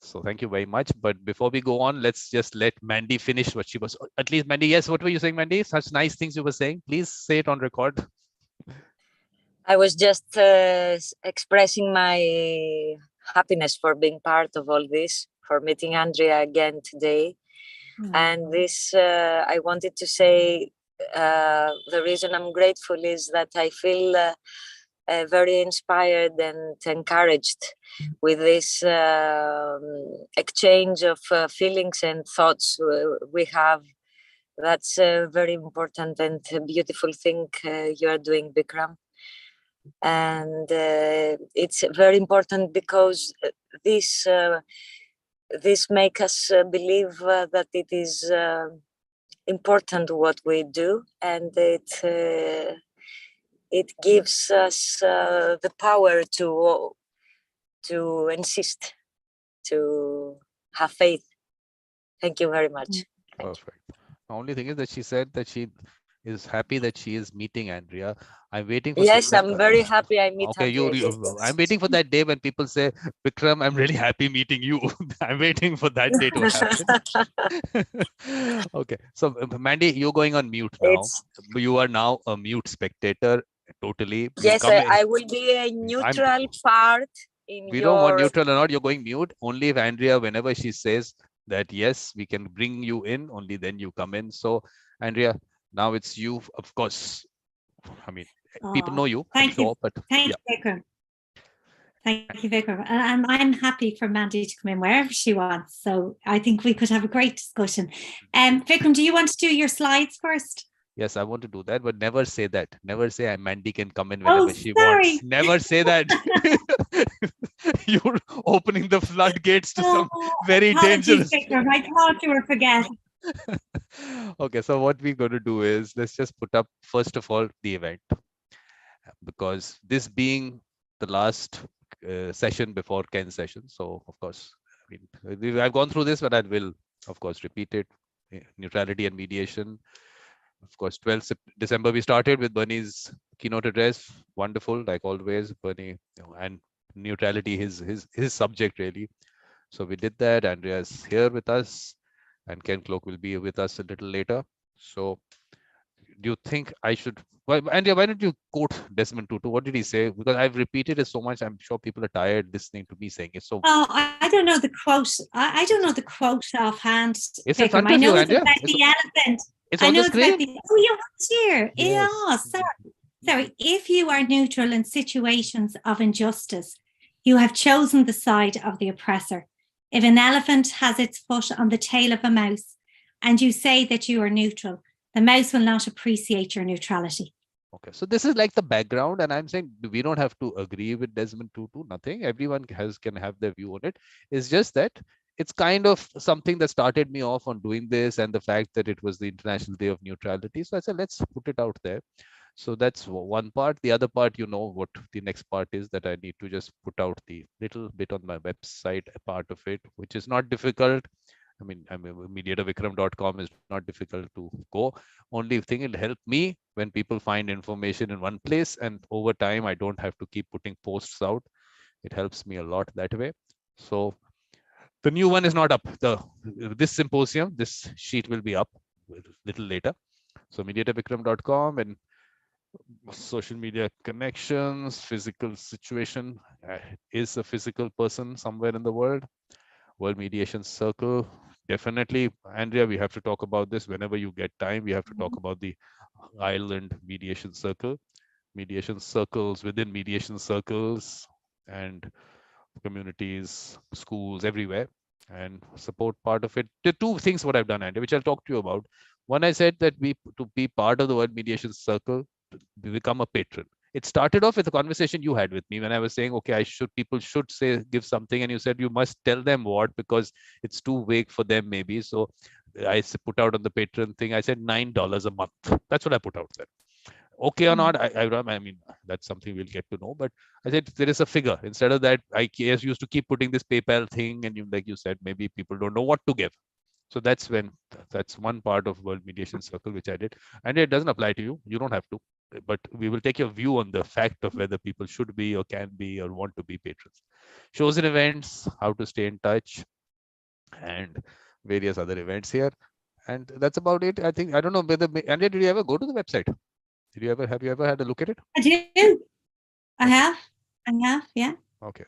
So thank you very much. But before we go on, let's just let Mandy finish what she was. At least Mandy, yes, what were you saying, Mandy? Such nice things you were saying. Please say it on record. I was just expressing my happiness for being part of all this, for meeting Andrea again today. And this, I wanted to say, the reason I'm grateful is that I feel very inspired and encouraged with this exchange of feelings and thoughts we have. That's a very important and beautiful thing you are doing, Vikram. And it's very important because this makes us believe that it is important what we do, and it gives us the power to insist, to have faith. Thank you very much. Perfect. The only thing is that she said that she is happy that she is meeting Andrea. I'm waiting for. Yes, I'm very happy I meet okay, Andrea. I'm waiting for that day when people say, Vikram, I'm really happy meeting you. I'm waiting for that day to happen. Okay, so Mandy, you're going on mute now. You are now a mute spectator, totally. Yes, I will be a neutral part in we don't want neutral or not. You're going mute. Only if Andrea, whenever she says that, yes, we can bring you in, only then you come in. So, Andrea, now it's you, of course. I mean, people know you, I'm sure, but thank you, Vikram. Thank you, Vikram. And I'm happy for Mandy to come in wherever she wants. So I think we could have a great discussion. Vikram, do you want to do your slides first? Yes, I want to do that, but never say that. Never say Mandy can come in whenever she wants. Never say that. You're opening the floodgates to some very dangerous. Vikram, I thought you were forgetting. Okay, so what we're going to do is, let's just put up, first of all, the event. Because this being the last session before Ken's session. So, of course, I mean, I've gone through this, but I will, of course, repeat it. Neutrality and mediation. Of course, 12th December, we started with Bernie's keynote address. Wonderful, like always, Bernie, and neutrality, his subject, really. So we did that. Andrea's here with us, and Ken Cloke will be with us a little later. So do you think I should, well, Andrea, why don't you quote Desmond Tutu? What did he say? Because I've repeated it so much, I'm sure people are tired listening to me saying it. So I don't know the quote. I don't know the quote offhand. It's in front of you, Andrea. About the elephant. It's on the screen. Oh, yeah, it's here. Yes. Yeah, sorry. If you are neutral in situations of injustice, you have chosen the side of the oppressor. If an elephant has its foot on the tail of a mouse, and you say that you are neutral, the mouse will not appreciate your neutrality. Okay, so this is like the background, and I'm saying we don't have to agree with Desmond Tutu, nothing. Everyone can have their view on it. It's just that it's kind of something that started me off on doing this, and the fact that it was the International Day of Neutrality. So I said, let's put it out there. So that's one part. The other part, you know what the next part is, that I need to just put out the little bit on my website, a part of it, which is not difficult. I mean, mediatorvikram.com is not difficult to go. Only thing, it'll help me when people find information in one place, and over time, I don't have to keep putting posts out. It helps me a lot that way. So the new one is not up. This symposium, this sheet will be up a little later. So mediatorvikram.com, and social media connections, physical situation is a physical person somewhere in the world. World Mediation Circle. Definitely, Andrea, we have to talk about this whenever you get time. We have to talk about the Ireland Mediation Circle, mediation circles within mediation circles, and communities, schools, everywhere, and support part of it. The two things what I've done, Andrea, which I'll talk to you about. One, I said that to be part of the World Mediation Circle, become a patron. It started off with a conversation you had with me when I was saying, okay, people should say, give something. And you said, you must tell them what, because it's too vague for them maybe. So I put out on the Patreon thing, I said $9 a month. That's what I put out there. Okay or not, I mean, that's something we'll get to know. But I said, there is a figure. Instead of that, I used to keep putting this PayPal thing. And like you said, maybe people don't know what to give. So that's one part of World Mediation Circle, which I did. And it doesn't apply to you. You don't have to. But we will take your view on the fact of whether people should be or can be or want to be patrons. Shows and events, how to stay in touch. and various other events here. And that's about it. I think, I don't know whether, Andrea, did you ever go to the website? Have you ever had a look at it? I do. I Okay. have, yeah. Okay.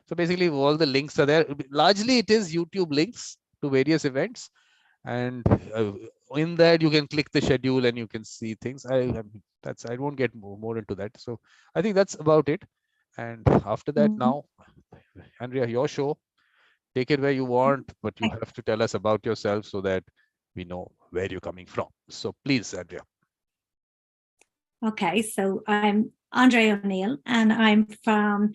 So basically all the links are there. Largely it is YouTube links to various events. And in that you can click the schedule and you can see things. I won't get more into that. So I think that's about it. And after that, now, Andrea, your show, take it where you want, but you have to tell us about yourself so that we know where you're coming from. So please, Andrea. Okay, so I'm Andrea O'Neill, and I'm from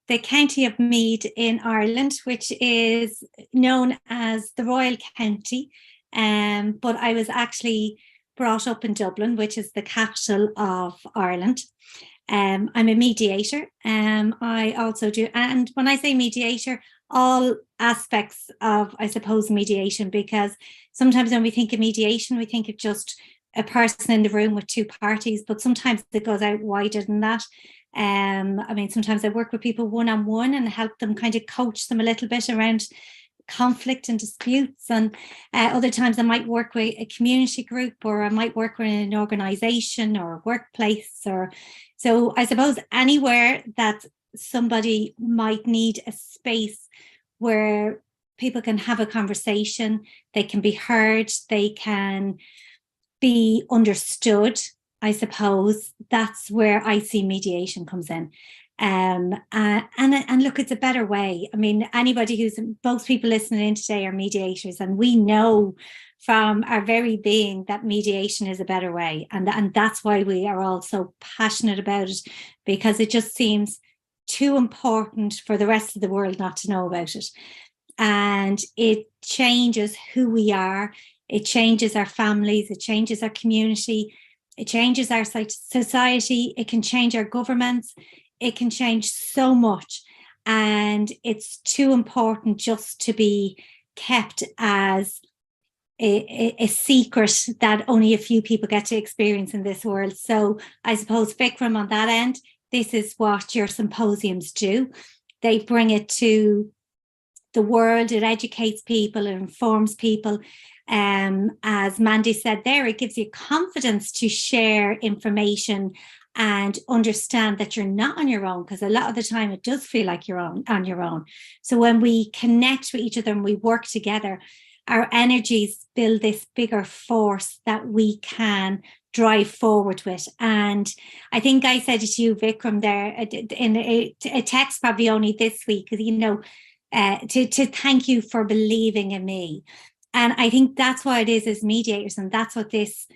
the County of Meath in Ireland, which is known as the Royal County. But I was actually brought up in Dublin, which is the capital of Ireland. I'm a mediator. I also do, and when I say mediator, all aspects of, I suppose, mediation, because sometimes when we think of mediation, we think of just a person in the room with two parties, but sometimes it goes out wider than that. I mean, sometimes I work with people one-on-one and help them, kind of coach them a little bit around conflict and disputes. And other times I might work with a community group, or I might work with an organization or a workplace. Or so I suppose anywhere that somebody might need a space where people can have a conversation, they can be heard, they can be understood, I suppose. That's where I see mediation comes in. And look, it's a better way. I mean, most people listening in today are mediators, and we know from our very being that mediation is a better way. And that's why we are all so passionate about it, because it just seems too important for the rest of the world not to know about it. And it changes who we are. It changes our families. It changes our community. It changes our society. It can change our governments. It can change so much. And it's too important just to be kept as a secret that only a few people get to experience in this world. So I suppose, Vikram, on that end, this is what your symposiums do. They bring it to the world. It educates people. It informs people. As Mandy said there, it gives you confidence to share information and understand that you're not on your own, because a lot of the time it does feel like you're on your own. So when we connect with each other and we work together, our energies build this bigger force that we can drive forward with. And I think I said it to you, Vikram, there in a text probably only this week, to thank you for believing in me. And I think that's what it is as mediators, and that's what this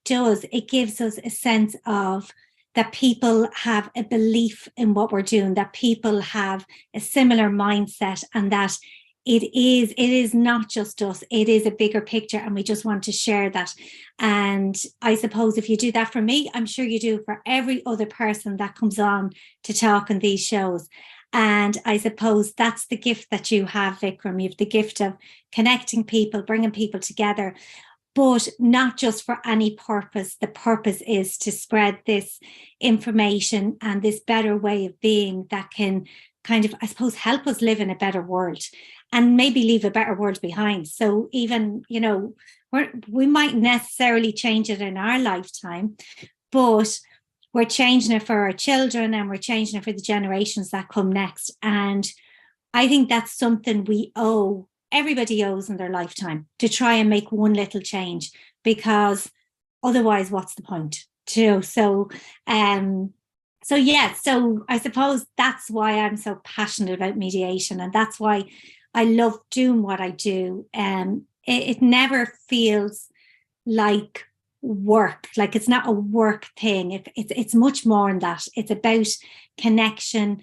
does. It gives us a sense of that people have a belief in what we're doing, that people have a similar mindset, and that it is not just us, it is a bigger picture, and we just want to share that. And I suppose if you do that for me, I'm sure you do for every other person that comes on to talk in these shows. And I suppose that's the gift that you have, Vikram. You have the gift of connecting people, bringing people together, but not just for any purpose. The purpose is to spread this information and this better way of being that can kind of, I suppose, help us live in a better world and maybe leave a better world behind. So even, we might necessarily change it in our lifetime, but we're changing it for our children, and we're changing it for the generations that come next. And I think that's something everybody owes in their lifetime, to try and make one little change, because otherwise what's the point? So I suppose that's why I'm so passionate about mediation, and that's why I love doing what I do. It never feels like work, like it's not a work thing. It's much more than that. It's about connection.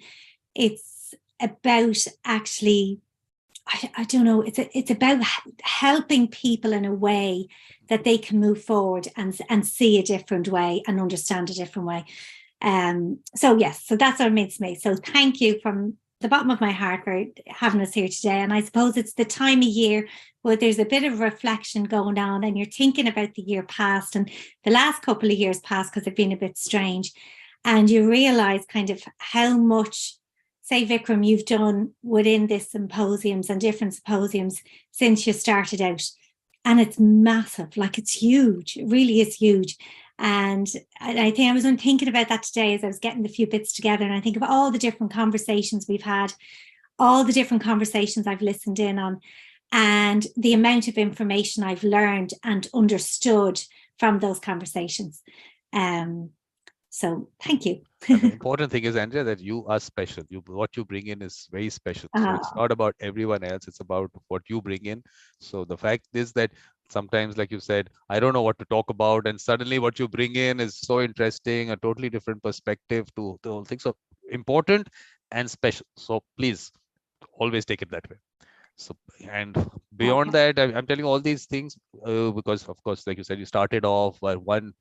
It's about actually, I don't know, it's about helping people in a way that they can move forward and see a different way and understand a different way. So that's what it means to me. So thank you from the bottom of my heart for having us here today. And I suppose it's the time of year where there's a bit of reflection going on, and you're thinking about the year past and the last couple of years past, because they've been a bit strange, and you realize kind of how much say, Vikram, you've done within this symposiums and different symposiums since you started out. And it's massive, like it's huge. It really is huge. And I think I was thinking about that today as I was getting the few bits together. And I think of all the different conversations we've had, all the different conversations I've listened in on, and the amount of information I've learned and understood from those conversations. So thank you. And the important thing is, Andrea, that you are special. What you bring in is very special. So it's not about everyone else. It's about what you bring in. So the fact is that sometimes, like you said, I don't know what to talk about. And suddenly what you bring in is so interesting, a totally different perspective to the whole thing. So important and special. So please always take it that way. So, and beyond that, I'm telling all these things because, of course, like you said, you started off one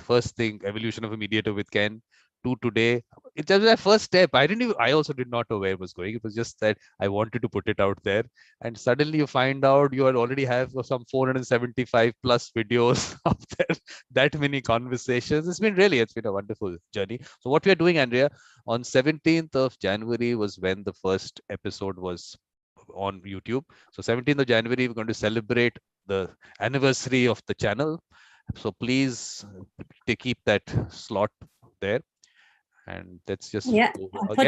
first thing, evolution of a mediator with Ken, to today. It's just that first step. I also did not know where it was going. It was just that I wanted to put it out there. And suddenly you find out you already have some 475 plus videos out there, that many conversations. It's been a wonderful journey. So what we are doing, Andrea, on 17th of January was when the first episode was on YouTube. So 17th of January, we're going to celebrate the anniversary of the channel. So please keep that slot there. And let's just get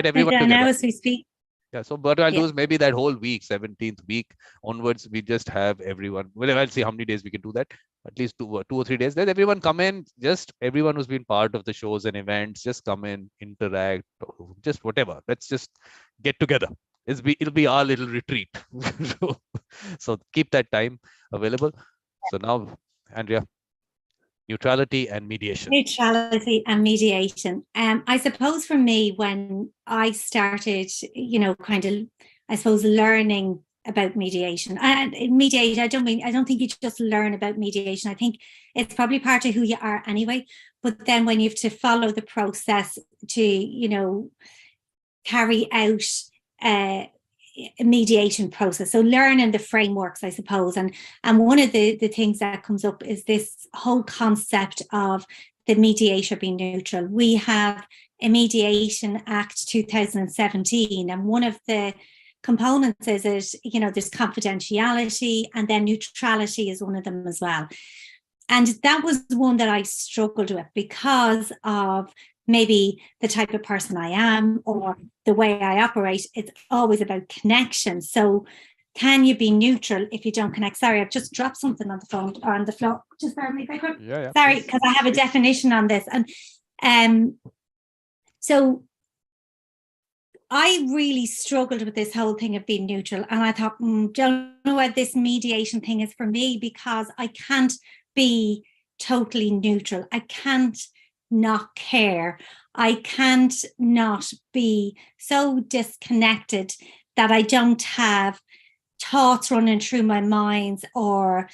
everyone together. Now as we speak. Yeah, so what I'll do is maybe that whole week, 17th week onwards, we just have everyone. Well, I'll see how many days we can do that. At least two or 3 days. Let everyone come in. Just everyone who's been part of the shows and events, just come in, interact, just whatever. Let's just get together. It'll be our little retreat. So keep that time available. So now, Andrea, neutrality and mediation. Neutrality and mediation. I suppose for me, when I started, I suppose learning about mediation and mediate, I don't think you just learn about mediation. I think it's probably part of who you are anyway. But then when you have to follow the process to, carry out a mediation process, so learning the frameworks, I suppose, and one of the things that comes up is this whole concept of the mediator being neutral. We have a Mediation Act 2017, and one of the components is there's confidentiality, and then neutrality is one of them as well. And that was one that I struggled with because of maybe the type of person I am or the way I operate. It's always about connection. So can you be neutral if you don't connect? Sorry, I've just dropped something on the phone or on the floor. Just bear with me, Vikram. Yeah. Sorry, because I have a definition on this. And so I really struggled with this whole thing of being neutral. And I thought, don't know what this mediation thing is for me, because I can't be totally neutral. I can't not care. I can't not be so disconnected that I don't have thoughts running through my mind or,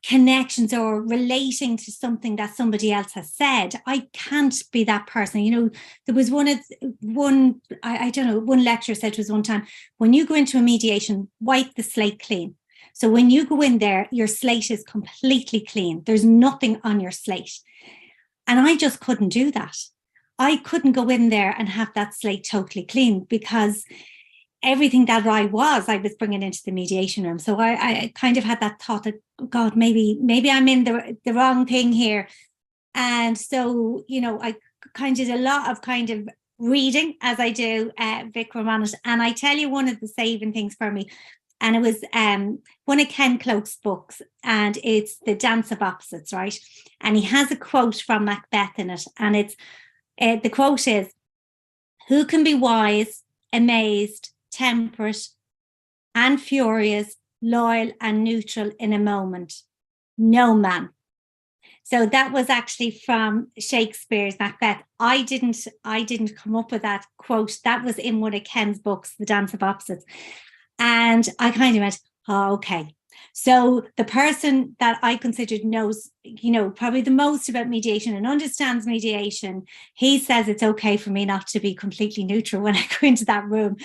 connections or relating to something that somebody else has said. I can't be that person. There was one lecturer said to us one time, when you go into a mediation, wipe the slate clean. So when you go in there, your slate is completely clean. There's nothing on your slate. And I just couldn't do that. I couldn't go in there and have that slate totally clean, because everything that I was bringing into the mediation room. So I kind of had that thought that, oh God, maybe I'm in the wrong thing here. And so, I kind of did a lot of kind of reading, as I do, Vikram, on it. And I tell you, one of the saving things for me, and it was one of Ken Cloke's books, and it's The Dance of Opposites, right? And he has a quote from Macbeth in it. And it's the quote is, "Who can be wise, amazed, temperate, and furious, loyal and neutral in a moment? No man." So that was actually from Shakespeare's Macbeth. I didn't come up with that quote. That was in one of Ken's books, The Dance of Opposites. And I kind of went, oh, okay. So the person that I considered knows, probably the most about mediation and understands mediation, he says it's okay for me not to be completely neutral when I go into that room.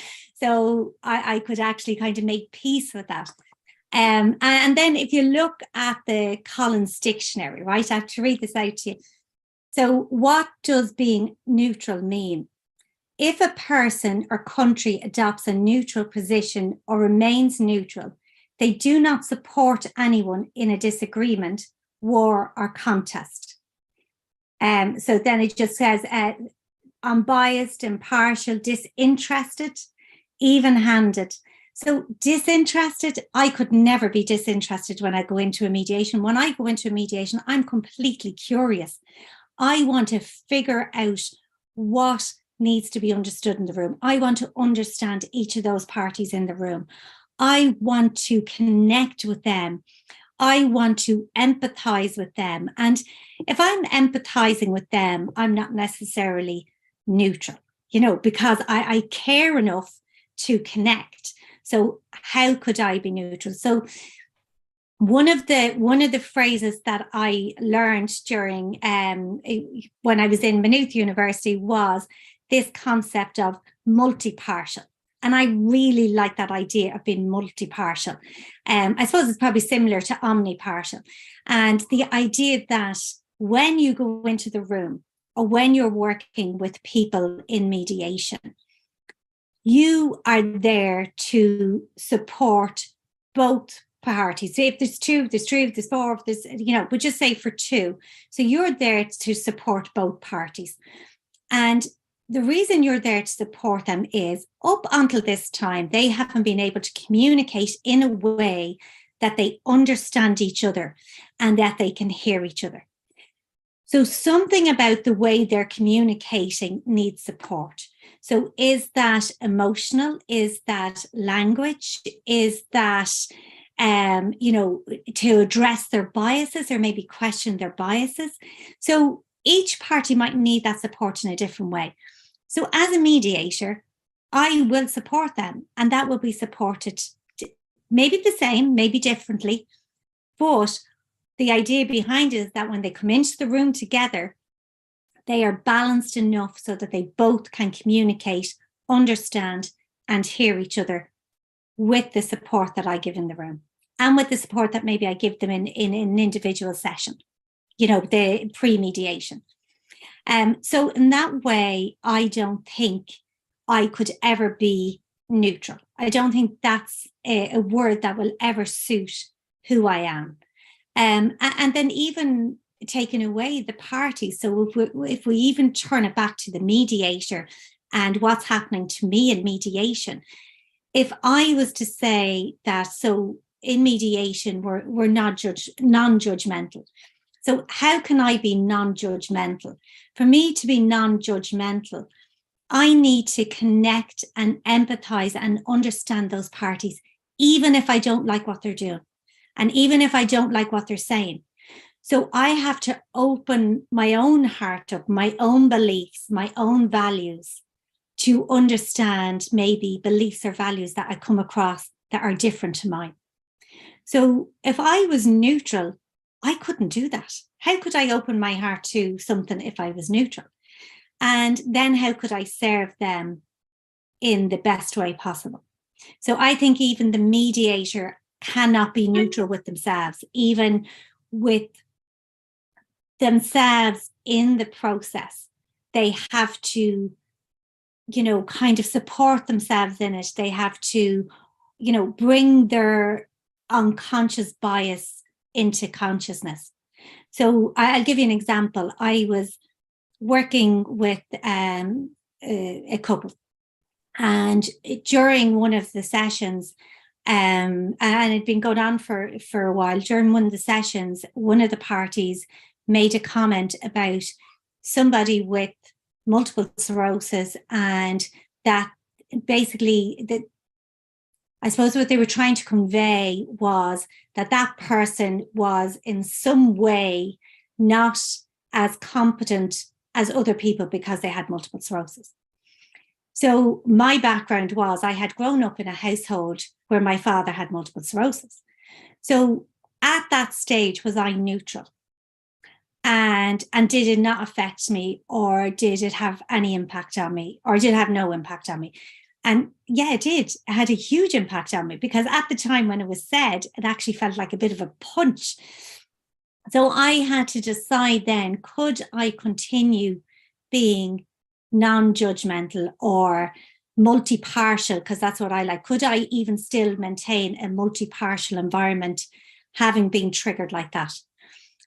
So I could actually kind of make peace with that. And then if you look at the Collins Dictionary, right, I have to read this out to you. So what does being neutral mean? if a person or country adopts a neutral position or remains neutral, they do not support anyone in a disagreement, war, or contest. So then it just says unbiased, impartial, disinterested, even-handed. So disinterested, I could never be disinterested when I go into a mediation. When I go into a mediation, I'm completely curious. I want to figure out what needs to be understood in the room. I want to understand each of those parties in the room. I want to connect with them. I want to empathize with them. And if I'm empathizing with them, I'm not necessarily neutral, because I care enough to connect. So how could I be neutral? So one of the phrases that I learned during when I was in Maynooth University was this concept of multi-partial. And I really like that idea of being multi-partial. I suppose it's probably similar to omnipartial. And the idea that when you go into the room or when you're working with people in mediation, you are there to support both parties. So if there's two, there's three, if there's four, if there's, but just say for two. So you're there to support both parties. And the reason you're there to support them is up until this time, they haven't been able to communicate in a way that they understand each other and that they can hear each other. So something about the way they're communicating needs support. So is that emotional? Is that language? Is that, to address their biases or maybe question their biases? So each party might need that support in a different way. So as a mediator, I will support them, and that will be supported maybe the same, maybe differently. But the idea behind it is that when they come into the room together, they are balanced enough so that they both can communicate, understand, and hear each other with the support that I give in the room and with the support that maybe I give them in an individual session, the pre-mediation. So in that way, I don't think I could ever be neutral. I don't think that's a word that will ever suit who I am. And then even taking away the parties. So if we even turn it back to the mediator and what's happening to me in mediation, if I was to say that, so in mediation, we're not non-judgmental. So how can I be non-judgmental? For me to be non-judgmental, I need to connect and empathize and understand those parties, even if I don't like what they're doing, and even if I don't like what they're saying. So I have to open my own heart up, my own beliefs, my own values, to understand maybe beliefs or values that I come across that are different to mine. So if I was neutral, I couldn't do that. How could I open my heart to something if I was neutral? And then how could I serve them in the best way possible? So I think even the mediator cannot be neutral with themselves, even with themselves in the process. They have to, kind of support themselves in it. They have to, bring their unconscious bias into consciousness. So I'll give you an example. I was working with a couple, and during one of the sessions, and it'd been going on for a while, during one of the sessions, one of the parties made a comment about somebody with multiple sclerosis, and that basically I suppose what they were trying to convey was that that person was in some way not as competent as other people because they had multiple sclerosis. So my background was I had grown up in a household where my father had multiple sclerosis. So at that stage, was I neutral? And did it not affect me, or did it have any impact on me, or did it have no impact on me? And yeah, it did. It had a huge impact on me, because at the time when it was said, it actually felt like a bit of a punch. So I had to decide then, could I continue being non-judgmental or multi-partial, because that's what I like. Could I even still maintain a multi-partial environment having been triggered like that?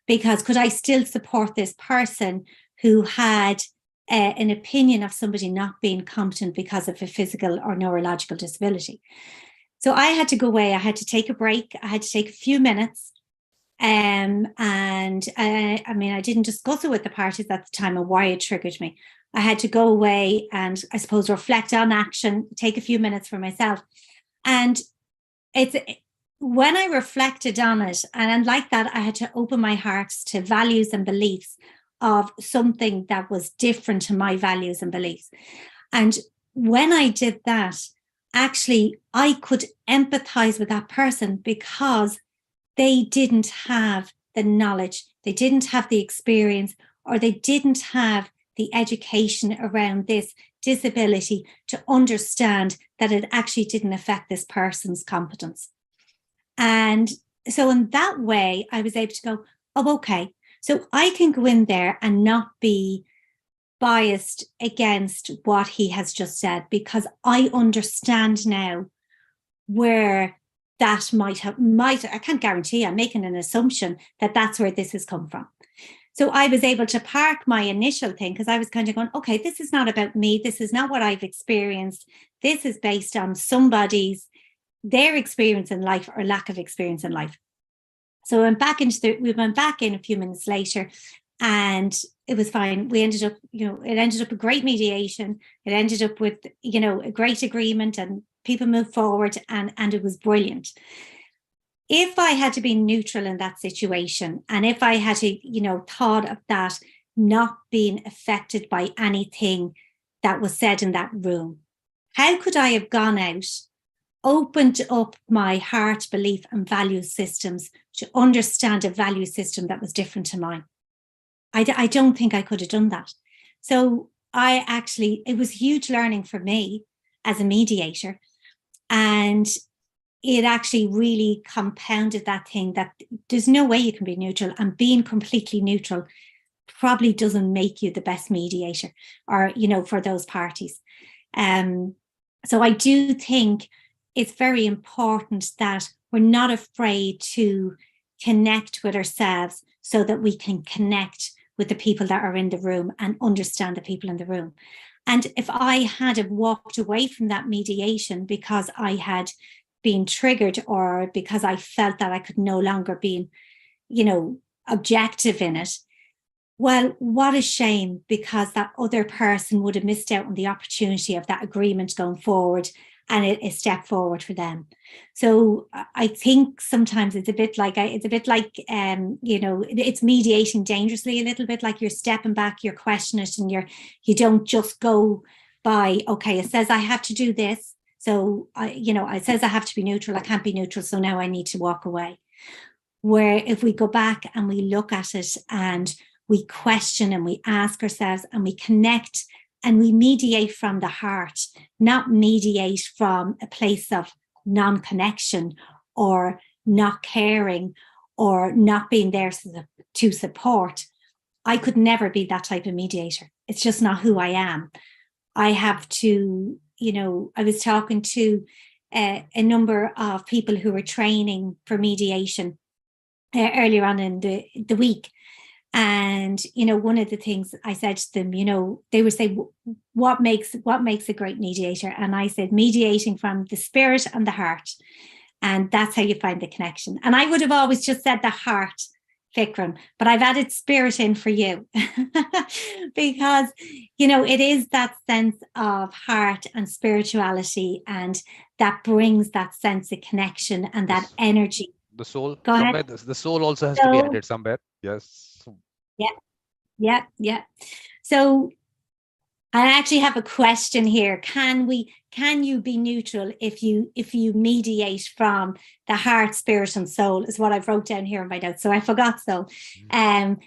Because could I still support this person who had an opinion of somebody not being competent because of a physical or neurological disability? So I had to go away. I had to take a break. I had to take a few minutes. I mean, I didn't discuss it with the parties at the time of why it triggered me. I had to go away and, I suppose, reflect on action, take a few minutes for myself. And it's when I reflected on it, and like that, I had to open my heart to values and beliefs of something that was different to my values and beliefs. And when I did that, actually, I could empathize with that person because they didn't have the knowledge, they didn't have the experience, or they didn't have the education around this disability to understand that it actually didn't affect this person's competence. And so in that way, I was able to go, oh, okay, so I can go in there and not be biased against what he has just said, because I understand now where that might, I can't guarantee, I'm making an assumption that that's where this has come from. So I was able to park my initial thing because I was kind of going, okay, this is not about me. This is not what I've experienced. This is based on their experience in life or lack of experience in life. So we went back in a few minutes later and it was fine. We ended up, it ended up a great mediation. It ended up with, a great agreement and people moved forward and it was brilliant. If I had to be neutral in that situation, and if I had to, thought of that not being affected by anything that was said in that room, how could I have gone out, opened up my heart, belief, and value systems to understand a value system that was different to mine? I don't think I could have done that. So it was huge learning for me as a mediator. And it actually really compounded that thing that there's no way you can be neutral, and being completely neutral probably doesn't make you the best mediator or, for those parties. So I do think it's very important that we're not afraid to connect with ourselves so that we can connect with the people that are in the room and understand the people in the room. And if I had have walked away from that mediation because I had been triggered or because I felt that I could no longer be, objective in it, well, what a shame, because that other person would have missed out on the opportunity of that agreement going forward and a step forward for them. So I think sometimes it's a bit like, it's mediating dangerously a little bit, like you're stepping back, you're questioning it, and you don't just go by, okay, it says I have to do this. So, it says I have to be neutral. I can't be neutral. So now I need to walk away. Where if we go back and we look at it and we question and we ask ourselves and we connect and we mediate from the heart, not mediate from a place of non-connection or not caring or not being there to support, I could never be that type of mediator. It's just not who I am. I have to, I was talking to a number of people who were training for mediation earlier on in the week. And, one of the things I said to them, they would say, what makes a great mediator? And I said, mediating from the spirit and the heart. And that's how you find the connection. And I would have always just said the heart, Vikram, but I've added spirit in for you because, it is that sense of heart and spirituality, and that brings that sense of connection and that energy. The soul, Go ahead. The soul also has to be added somewhere. Yes. Yeah. So I actually have a question here. Can you be neutral if you mediate from the heart, spirit, and soul, is what I've wrote down here in my notes. So I forgot. So I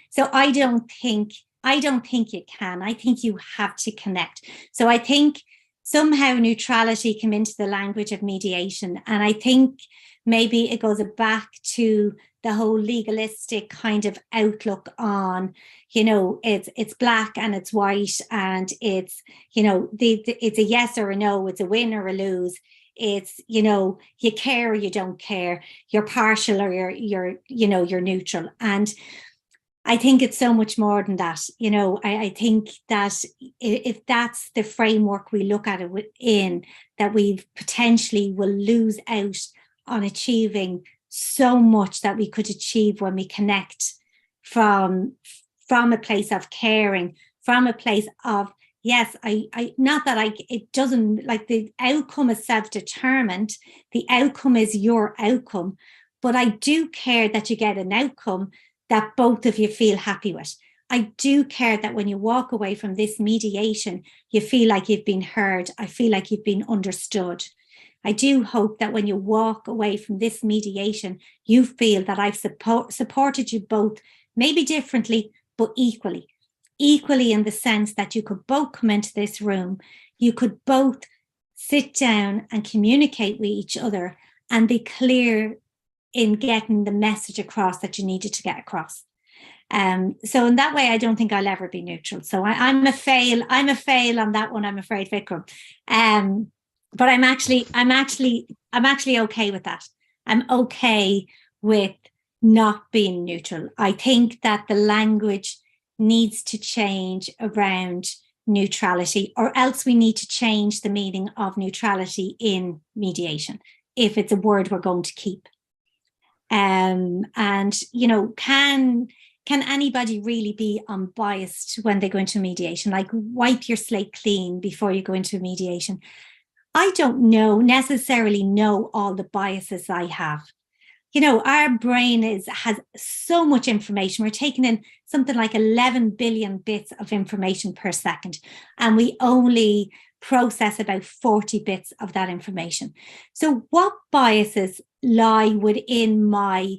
don't think you can. I think you have to connect. So I think somehow neutrality came into the language of mediation. And I think maybe it goes back to the whole legalistic kind of outlook on, it's black and it's white, and it's, it's a yes or a no, it's a win or a lose. It's, you care or you don't care, you're partial or you're neutral. And I think it's so much more than that. I think that if that's the framework we look at it within, that we potentially will lose out on achieving so much that we could achieve when we connect from a place of caring, from a place of, yes, it doesn't, like, the outcome is self-determined. The outcome is your outcome, but I do care that you get an outcome that both of you feel happy with. I do care that when you walk away from this mediation, you feel like you've been heard. I feel like you've been understood. I do hope that when you walk away from this mediation, you feel that I've supported you both, maybe differently, but equally in the sense that you could both come into this room, you could both sit down and communicate with each other and be clear in getting the message across that you needed to get across. So in that way, I don't think I'll ever be neutral. So I'm a fail. I'm a fail on that one, I'm afraid, Vikram. But I'm actually okay with that. I'm okay with not being neutral. I think that the language needs to change around neutrality, or else we need to change the meaning of neutrality in mediation, if it's a word we're going to keep. And, can anybody really be unbiased when they go into mediation? Like, wipe your slate clean before you go into mediation. I don't necessarily know all the biases I have. Our brain has so much information. We're taking in something like 11 billion bits of information per second, and we only process about 40 bits of that information. So what biases lie within my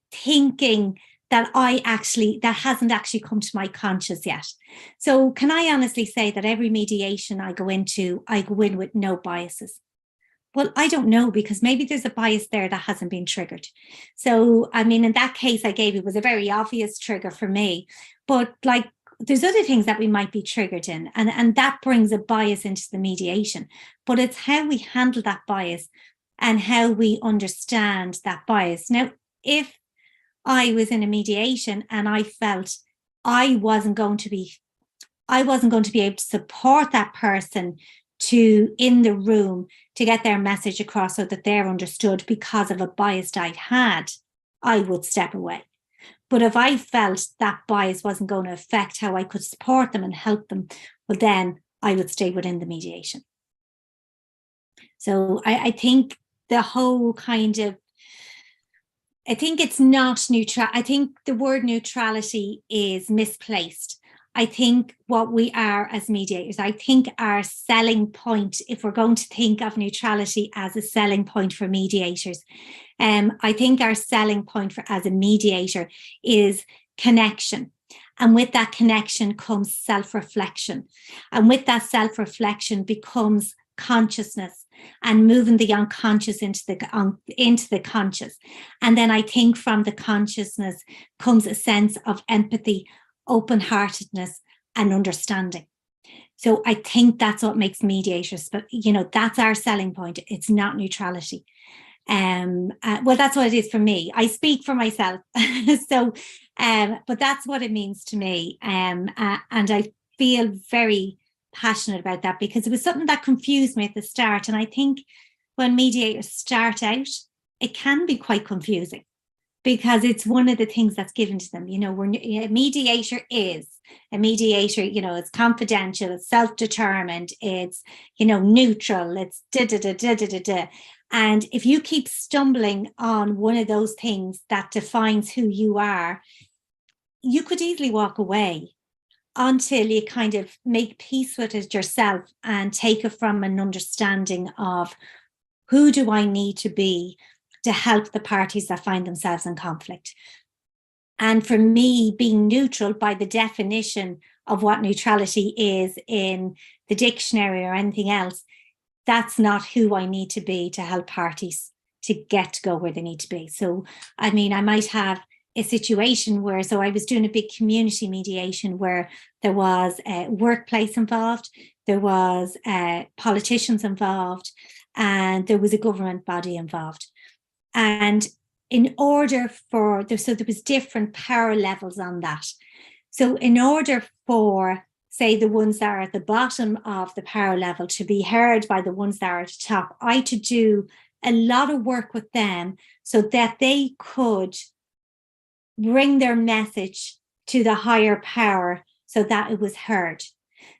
thinking that hasn't actually come to my conscious yet? So can I honestly say that every mediation I go in with no biases? Well, I don't know, because maybe there's a bias there that hasn't been triggered. So, I mean, in that case I gave, it was a very obvious trigger for me, but like, there's other things that we might be triggered in, and that brings a bias into the mediation. But it's how we handle that bias and how we understand that bias. Now, if I was in a mediation and I felt I wasn't going to be able to support that person in the room to get their message across so that they're understood because of a bias I'd had, I would step away. But if I felt that bias wasn't going to affect how I could support them and help them, well, then I would stay within the mediation. So I think the whole kind of, I think it's not neutral. I think the word neutrality is misplaced. I think what we are as mediators, I think our selling point, if we're going to think of neutrality as a selling point for mediators, I think our selling point as a mediator is connection. And with that connection comes self-reflection. And with that self-reflection becomes consciousness, and moving the unconscious into the conscious. And then I think from the consciousness comes a sense of empathy, open-heartedness, and understanding. So I think that's what makes mediators, but that's our selling point. It's not neutrality. Well, that's what it is for me. I speak for myself. So, but that's what it means to me. And I feel very passionate about that, because it was something that confused me at the start. And I think when mediators start out, it can be quite confusing, because it's one of the things that's given to them. A mediator, it's confidential, it's self-determined, it's, neutral, it's da-da-da-da-da-da-da. And if you keep stumbling on one of those things that defines who you are, you could easily walk away until you kind of make peace with it yourself and take it from an understanding of, who do I need to be to help the parties that find themselves in conflict? And for me, being neutral, by the definition of what neutrality is in the dictionary or anything else, that's not who I need to be to help parties to get to go where they need to be. So, I mean, I might have a situation where, so I was doing a big community mediation where there was a workplace involved, there was politicians involved, and there was a government body involved. And in order for, so there was different power levels on that. So in order for, say, the ones that are at the bottom of the power level to be heard by the ones that are at the top, I had to do a lot of work with them so that they could bring their message to the higher power so that it was heard.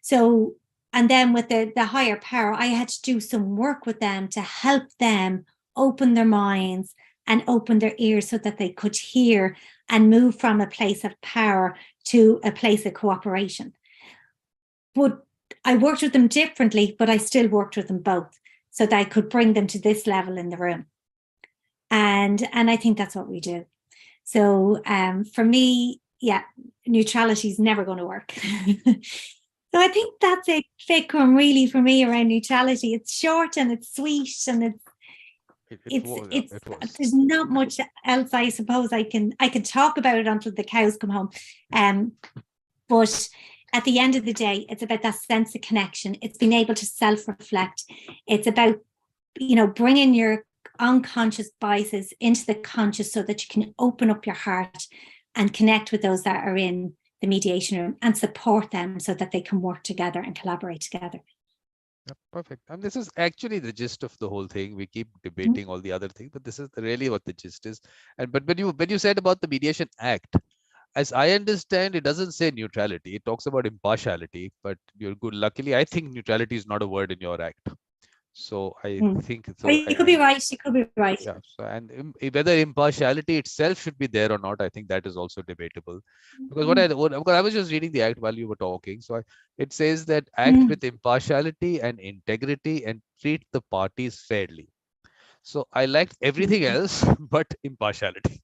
So, and then with the higher power, I had to do some work with them to help them open their minds and open their ears so that they could hear and move from a place of power to a place of cooperation. But I worked with them differently, but I still worked with them both so that I could bring them to this level in the room. And I think that's what we do. So for me, yeah, neutrality is never going to work. So I think that's it, Vikram, really, for me around neutrality. It's short and it's sweet and there's not much else, I suppose, I can talk about it until the cows come home. But at the end of the day, it's about that sense of connection. It's being able to self-reflect. It's about, bringing your unconscious biases into the conscious so that you can open up your heart and connect with those that are in the mediation room and support them so that they can work together and collaborate together. Yeah, perfect. And this is actually the gist of the whole thing. We keep debating all the other things, but this is really what the gist is. And but when you said about the Mediation Act, as I understand, it doesn't say neutrality. It talks about impartiality, but you're good. Luckily, I think neutrality is not a word in your act. So I think so. You could be right. You could be right. Yeah. So, and whether impartiality itself should be there or not, I think that is also debatable. Because because I was just reading the act while you were talking. So it says that act with impartiality and integrity and treat the parties fairly. So I liked everything else but impartiality.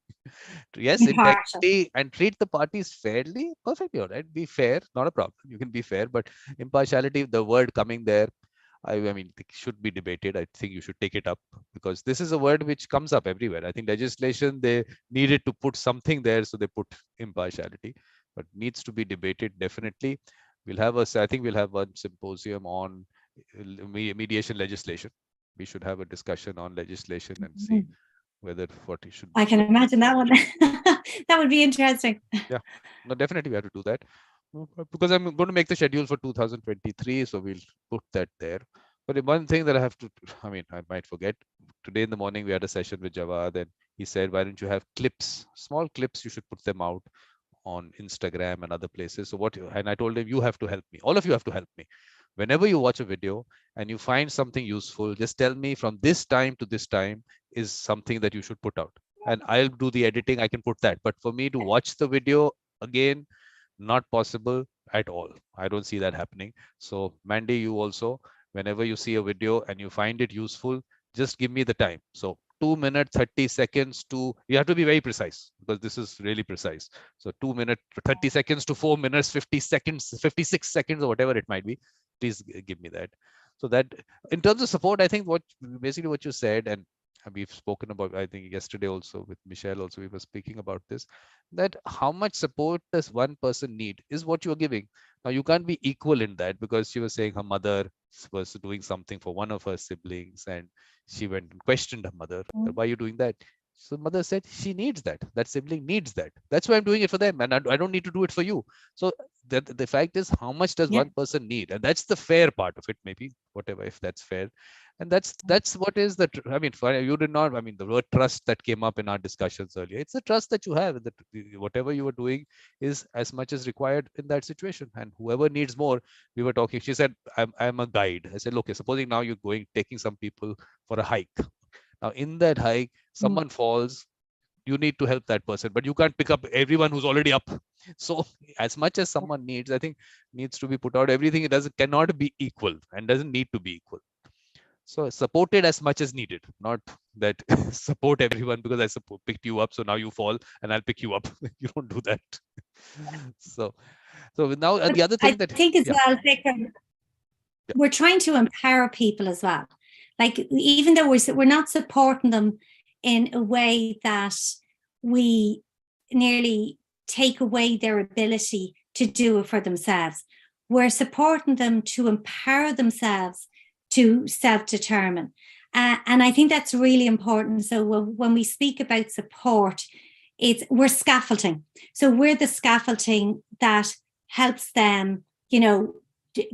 Yes, integrity and treat the parties fairly. Perfectly all right. Be fair, not a problem. You can be fair, but impartiality, the word coming there, I mean, it should be debated. I think you should take it up because this is a word which comes up everywhere. I think legislation, they needed to put something there, so they put impartiality, but needs to be debated definitely. I think we'll have one symposium on mediation legislation. We should have a discussion on legislation and see whether what it should be. I can imagine that one. That would be interesting. Yeah, no, definitely we have to do that. Because I'm going to make the schedule for 2023, so we'll put that there. But one thing that I might forget. Today in the morning, we had a session with Jawad, and he said, why don't you have clips, small clips, you should put them out on Instagram and other places. So and I told him, you have to help me. All of you have to help me. Whenever you watch a video and you find something useful, just tell me from this time to this time is something that you should put out. And I'll do the editing, I can put that. But for me to watch the video again, not possible at all. I don't see that happening. So Mandy, you also, whenever you see a video and you find it useful, just give me the time. So 2 minutes, 30 seconds to, you have to be very precise because this is really precise. So 2 minutes, 30 seconds to 4 minutes, 50 seconds, 56 seconds or whatever it might be. Please give me that. So that in terms of support, I think what you said, and we've spoken about, I think yesterday also with Michelle also, we were speaking about this, that how much support does one person need is what you're giving. Now you can't be equal in that because she was saying her mother was doing something for one of her siblings and she went and questioned her mother. Why are you doing that? So mother said she needs that. That sibling needs that. That's why I'm doing it for them, and I don't need to do it for you. So the fact is, how much does one person need? And that's the fair part of it, maybe, whatever, if that's fair. And that's what is the, I mean, for you did not, I mean, the word trust that came up in our discussions earlier, it's the trust that you have that whatever you are doing is as much as required in that situation. And whoever needs more, we were talking, she said, I'm a guide. I said, okay, supposing now you're taking some people for a hike. Now in that hike, someone falls, you need to help that person, but you can't pick up everyone who's already up. So as much as someone needs, I think needs to be put out. Everything cannot be equal and doesn't need to be equal. So supported as much as needed, not that support everyone because I picked you up, so now you fall and I'll pick you up. You don't do that. So So now the other I thing that, think as well, Vikram, we're trying to empower people as well. Like, even though we're not supporting them in a way that we nearly take away their ability to do it for themselves, we're supporting them to empower themselves to self-determine. And I think that's really important. So when we speak about support, we're scaffolding. So we're the scaffolding that helps them,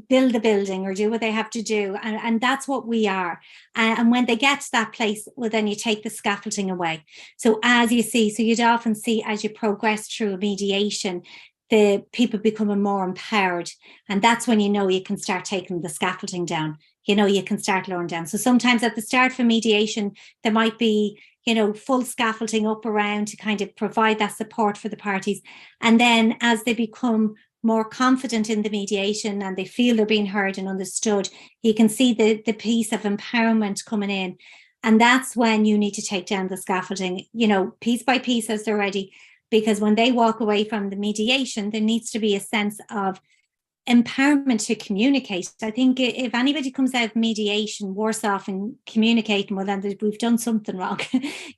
build the building or do what they have to do. And that's what we are. And when they get to that place, well, then you take the scaffolding away. So as you see, so you'd often see as you progress through a mediation, the people becoming more empowered. And that's when you can start taking the scaffolding down. You can start lowering down. So sometimes at the start for mediation, there might be, full scaffolding up around to kind of provide that support for the parties. And then as they become more confident in the mediation and they feel they're being heard and understood, you can see the piece of empowerment coming in. And that's when you need to take down the scaffolding, piece by piece as they're ready. Because when they walk away from the mediation, there needs to be a sense of empowerment to communicate. I think if anybody comes out of mediation worse off in communicating, well, then we've done something wrong.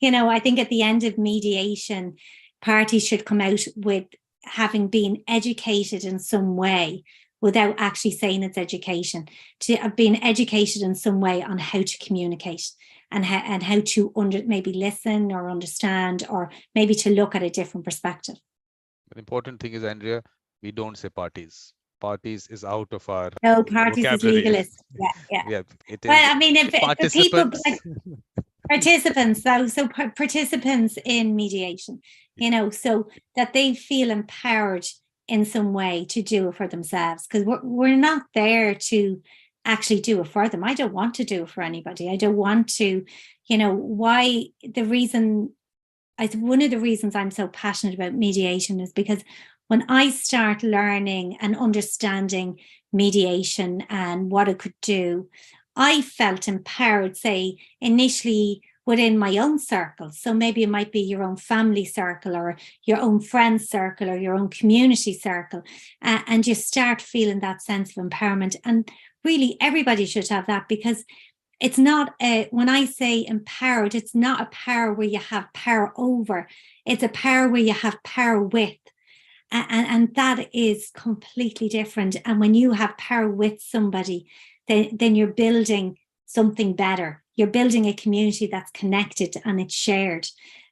I think at the end of mediation, parties should come out with having been educated in some way without actually saying it's education, to have been educated in some way on how to communicate and how to maybe listen or understand, or maybe to look at a different perspective. The important thing is, Andrea, we don't say parties. Parties is out of our parties vocabulary. Is legalist. Yeah. It is. Well, I mean, if people participants, so participants in mediation, so that they feel empowered in some way to do it for themselves, because we're not there to actually do it for them. I don't want to do it for anybody. I don't want to, one of the reasons I'm so passionate about mediation is because when I start learning and understanding mediation and what it could do, I felt empowered, say, initially within my own circle. So maybe it might be your own family circle or your own friend circle or your own community circle. And you start feeling that sense of empowerment. And really, everybody should have that, because it's not when I say empowered, it's not a power where you have power over. It's a power where you have power with. And that is completely different. And when you have power with somebody, then you're building something better. You're building a community that's connected and it's shared.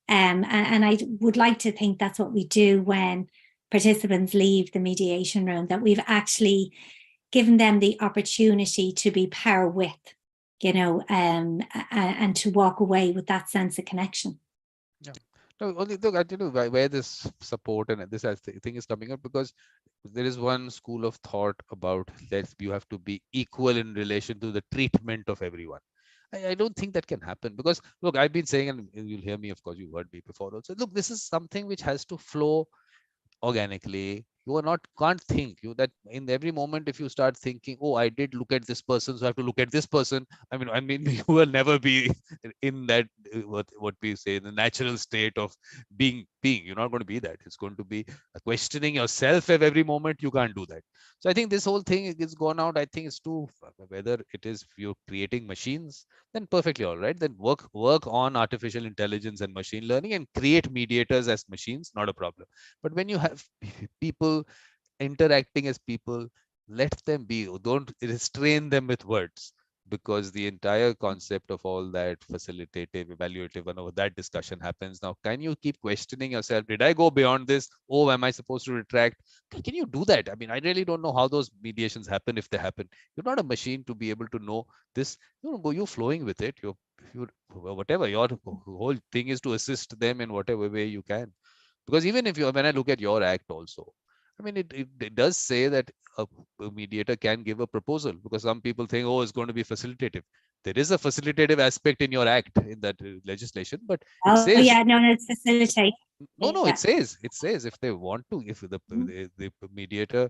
And I would like to think that's what we do when participants leave the mediation room, that we've actually given them the opportunity to be power with, and to walk away with that sense of connection. Yeah. No, only look, I don't know where this support and this thing is coming up, because there is one school of thought about you have to be equal in relation to the treatment of everyone. I don't think that can happen, because look, I've been saying, and you'll hear me, of course, you've heard me before also. Look, this is something which has to flow organically. You are not can't think you that in every moment. If you start thinking, oh, I did look at this person, so I have to look at this person. I mean you will never be in that what we say, the natural state of being. You're not going to be that. It's going to be questioning yourself at every moment. You can't do that. So I think this whole thing is gone out. I think it's too, whether it is you're creating machines, then perfectly all right. Then work on artificial intelligence and machine learning and create mediators as machines, not a problem. But when you have people interacting as people, let them be. Don't restrain them with words, because the entire concept of all that facilitative, evaluative, and that discussion happens. Now, can you keep questioning yourself? Did I go beyond this? Oh, am I supposed to retract? Can you do that? I mean, I really don't know how those mediations happen, if they happen. You're not a machine to be able to know this. You're flowing with it. You're whatever. Your whole thing is to assist them in whatever way you can. Because even if when I look at your act also, I mean, it does say that a mediator can give a proposal, because some people think, oh, it's going to be facilitative. There is a facilitative aspect in your act, in that legislation, but it says, it's facilitate. No, it says if they want to, if the mediator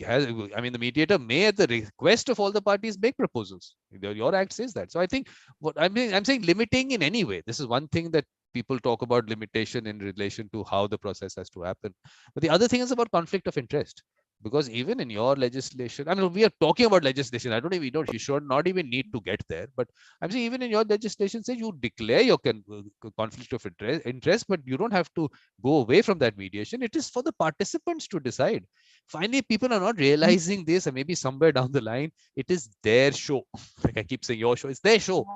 has, I mean, the mediator may, at the request of all the parties, make proposals. Your act says that. So I think what I'm saying, limiting in any way. This is one thing that people talk about, limitation in relation to how the process has to happen. But the other thing is about conflict of interest. Because even in your legislation, I mean, we are talking about legislation. I don't even know, you should not even need to get there. But I'm saying even in your legislation, say you declare your conflict of interest, but you don't have to go away from that mediation. It is for the participants to decide. Finally, people are not realizing this, and maybe somewhere down the line, it is their show. Like I keep saying, your show, it's their show.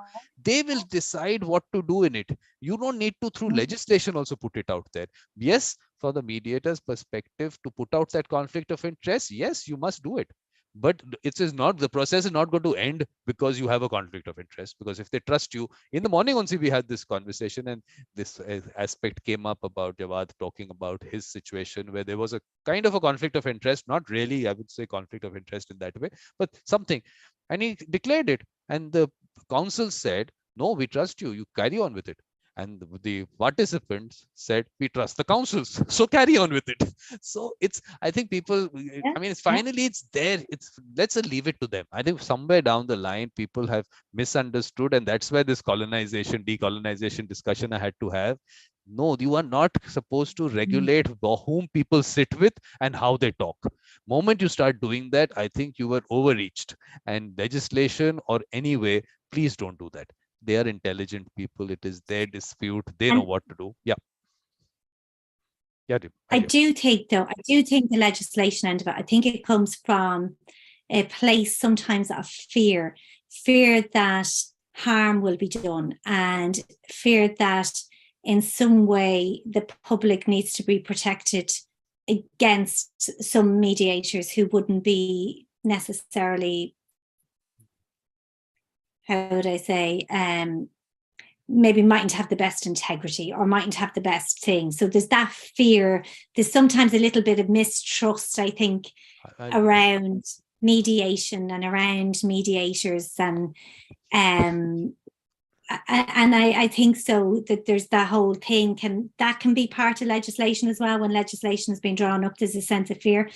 They will decide what to do in it. You don't need to, through legislation, also put it out there. Yes, for the mediator's perspective to put out that conflict of interest, yes, you must do it. But it is not, the process is not going to end because you have a conflict of interest. Because if they trust you, in the morning only we had this conversation, and this aspect came up about Jawad talking about his situation where there was a kind of a conflict of interest, not really, I would say, conflict of interest in that way, but something. And he declared it. And the council said, no, we trust you, you carry on with it. And the participants said, we trust the councils, so carry on with it. So it's, I think people, I mean, it's finally, it's there. It's, let's leave it to them. I think somewhere down the line, people have misunderstood. And that's where this colonization, decolonization discussion I had to have. No, you are not supposed to regulate whom people sit with and how they talk. Moment you start doing that, I think you were overreached. And legislation or any way, please don't do that. They are intelligent people. It is their dispute. They know what to do. Yeah. Yeah. I do think, though, the legislation end of it, I think it comes from a place sometimes of fear that harm will be done, and fear that in some way the public needs to be protected against some mediators who wouldn't be necessarily, how would I say, maybe mightn't have the best integrity or mightn't have the best thing. So there's that fear. There's sometimes a little bit of mistrust, I think, around mediation and around mediators. And I think so that there's that whole thing that can be part of legislation as well. When legislation has been drawn up, there's a sense of fear.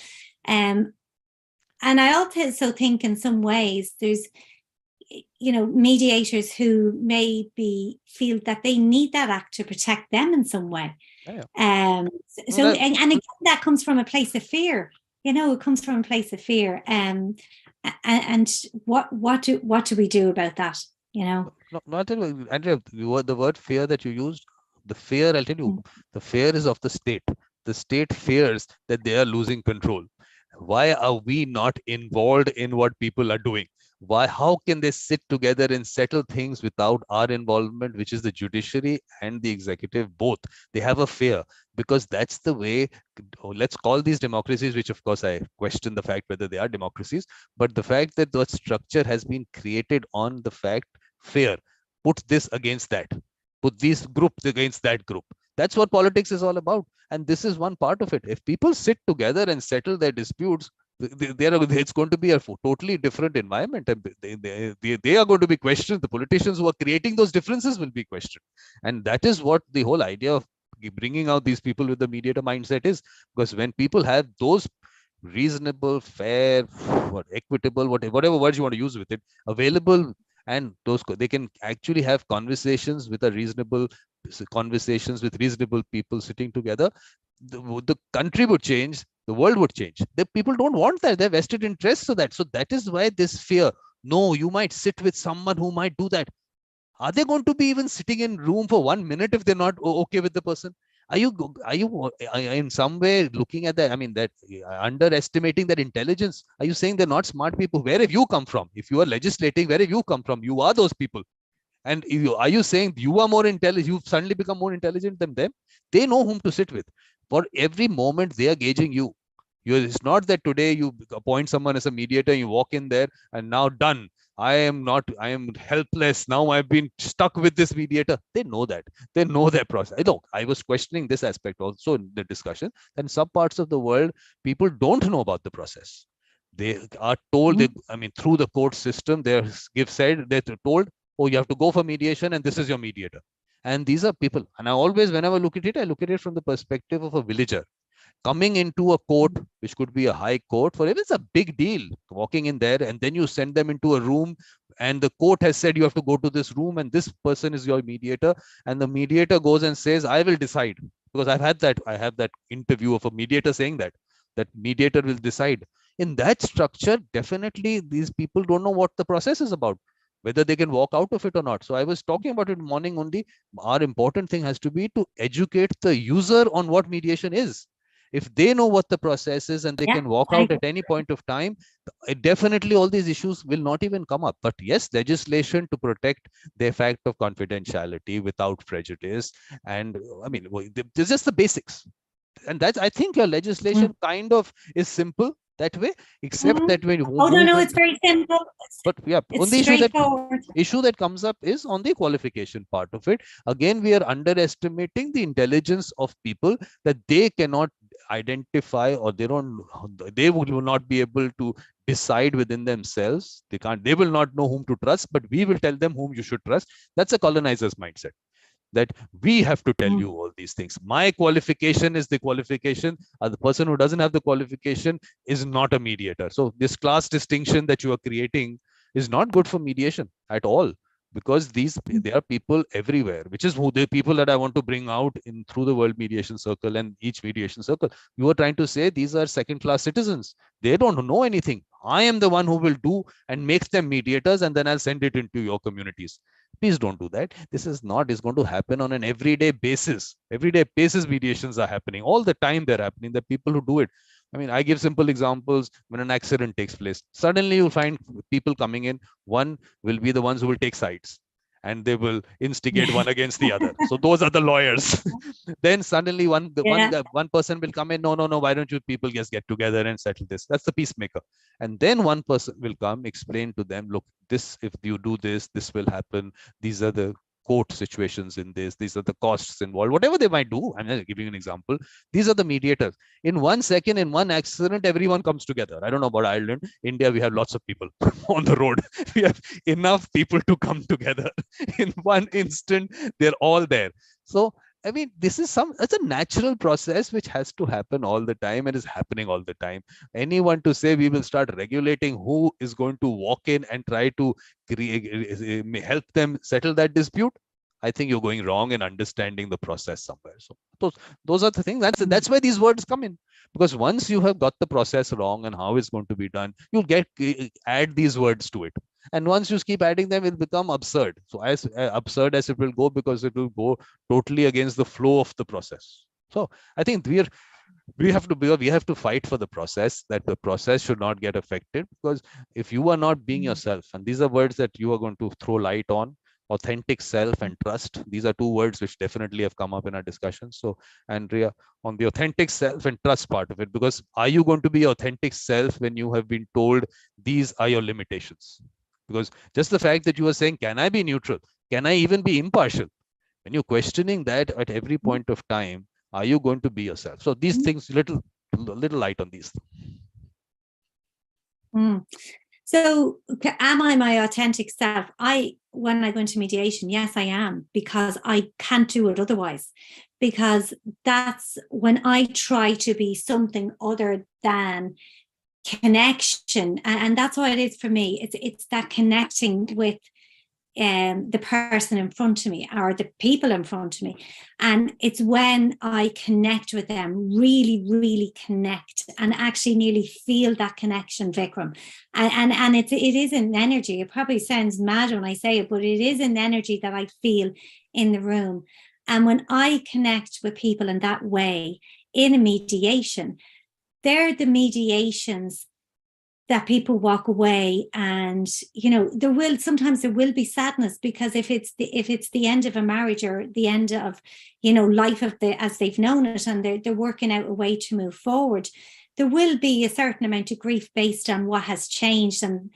And I also think in some ways there's, you know, mediators who maybe feel that they need that act to protect them in some way. And again, that comes from a place of fear. You know, it comes from a place of fear. And what do we do about that? You know, not Andrea, the word fear that you used, the fear, I'll tell you, the fear is of the state. The state fears that they are losing control. Why are we not involved in what people are doing? Why? How can they sit together and settle things without our involvement, which is the judiciary and the executive both? They have a fear, because that's the way, let's call these democracies, which of course I question the fact whether they are democracies, but the fact that the structure has been created on the fact, fear, put this against that, put these groups against that group. That's what politics is all about. And this is one part of it. If people sit together and settle their disputes, it's going to be a totally different environment. And they are going to be questioned. The politicians who are creating those differences will be questioned. And that is what the whole idea of bringing out these people with the mediator mindset is. Because when people have those reasonable, fair, equitable, whatever words you want to use with it, available, and those, they can actually have conversations with reasonable people sitting together, the country would change, the world would change. The people don't want that. They're vested interests. So that is why this fear. No, you might sit with someone who might do that. Are they going to be even sitting in room for 1 minute if they're not okay with the person? Are you in some way looking at that? I mean, that underestimating that intelligence? Are you saying they're not smart people? Where have you come from? If you are legislating, where have you come from? You are those people. And are you saying you are more intelligent? You've suddenly become more intelligent than them? They know whom to sit with. For every moment, they are gauging you. It's not that today you appoint someone as a mediator, you walk in there and now done. I am helpless. Now I've been stuck with this mediator. They know that. They know their process. Look, I was questioning this aspect also in the discussion. That in some parts of the world, people don't know about the process. They are told, through the court system, they're told, oh, you have to go for mediation and this is your mediator. And these are people. And I always, whenever I look at it from the perspective of a villager. Coming into a court, which could be a high court, for him it's a big deal. Walking in there, and then you send them into a room, and the court has said you have to go to this room, and this person is your mediator, and the mediator goes and says, I will decide. Because I have that interview of a mediator saying that that mediator will decide. In that structure, definitely these people don't know what the process is about, whether they can walk out of it or not. So I was talking about it in the morning only. Our important thing has to be to educate the user on what mediation is. If they know what the process is and they can walk out at any point of time, definitely all these issues will not even come up. But yes, legislation to protect the fact of confidentiality without prejudice. And I mean, this is just the basics. And that's, I think your legislation kind of is simple that way, except that when you it's very simple. But yeah, it's issue that comes up is on the qualification part of it. Again, we are underestimating the intelligence of people, that they cannot identify, or they will not be able to decide within themselves. They will not know whom to trust, but we will tell them whom you should trust. That's a colonizer's mindset, that we have to tell you all these things. My qualification is the qualification. The person who doesn't have the qualification is not a mediator. So this class distinction that you are creating is not good for mediation at all, because there are people everywhere, which is who the people that I want to bring out in through the World Mediation Circle and each mediation circle. You are trying to say these are second-class citizens. They don't know anything. I am the one who will do and makes them mediators, and then I'll send it into your communities. Please don't do that. This is not is going to happen on an everyday basis. Everyday basis mediations are happening all the time. They're happening. The people who do it. I mean, I give simple examples. When an accident takes place, suddenly you'll find people coming in. One will be the ones who will take sides, and they will instigate one against the other. So those are the lawyers. Then suddenly one person will come in. No. Why don't you people just get together and settle this? That's the peacemaker. And then one person will come, explain to them, look, this, if you do this, this will happen. These are the court situations in this. These are the costs involved, whatever they might do. I'm just giving an example. These are the mediators. In 1 second, in one accident, everyone comes together. I don't know about Ireland. India, we have lots of people on the road. We have enough people to come together. In one instant, they're all there. So, I mean, it's a natural process which has to happen all the time and is happening all the time. Anyone to say we will start regulating who is going to walk in and try to help them settle that dispute, I think you're going wrong in understanding the process somewhere. So those are the things. That's why these words come in, because once you have got the process wrong and how it's going to be done, you'll add these words to it. And once you keep adding them, it'll become absurd. So as absurd as it will go, because it will go totally against the flow of the process. So I think we have to fight for the process, that the process should not get affected, because if you are not being yourself, and these are words that you are going to throw light on, authentic self and trust. These are two words which definitely have come up in our discussion. So Andrea, on the authentic self and trust part of it, because are you going to be authentic self when you have been told these are your limitations? Because just the fact that you are saying, can I be neutral? Can I even be impartial? When you're questioning that at every point of time, are you going to be yourself? So these things, little light on these. So am I my authentic self? When I go into mediation, yes, I am, because I can't do it otherwise. Because that's when I try to be something other than connection, and that's what it is for me. It's that connecting with the person in front of me, or the people in front of me, and it's when I connect with them, really, really connect, and actually nearly feel that connection, Vikram. And it is an energy. It probably sounds mad when I say it, but it is an energy that I feel in the room. And when I connect with people in that way in a mediation, they're the mediations that people walk away, and sometimes there will be sadness, because if it's the end of a marriage, or the end of life as they've known it, and they're working out a way to move forward, there will be a certain amount of grief based on what has changed, and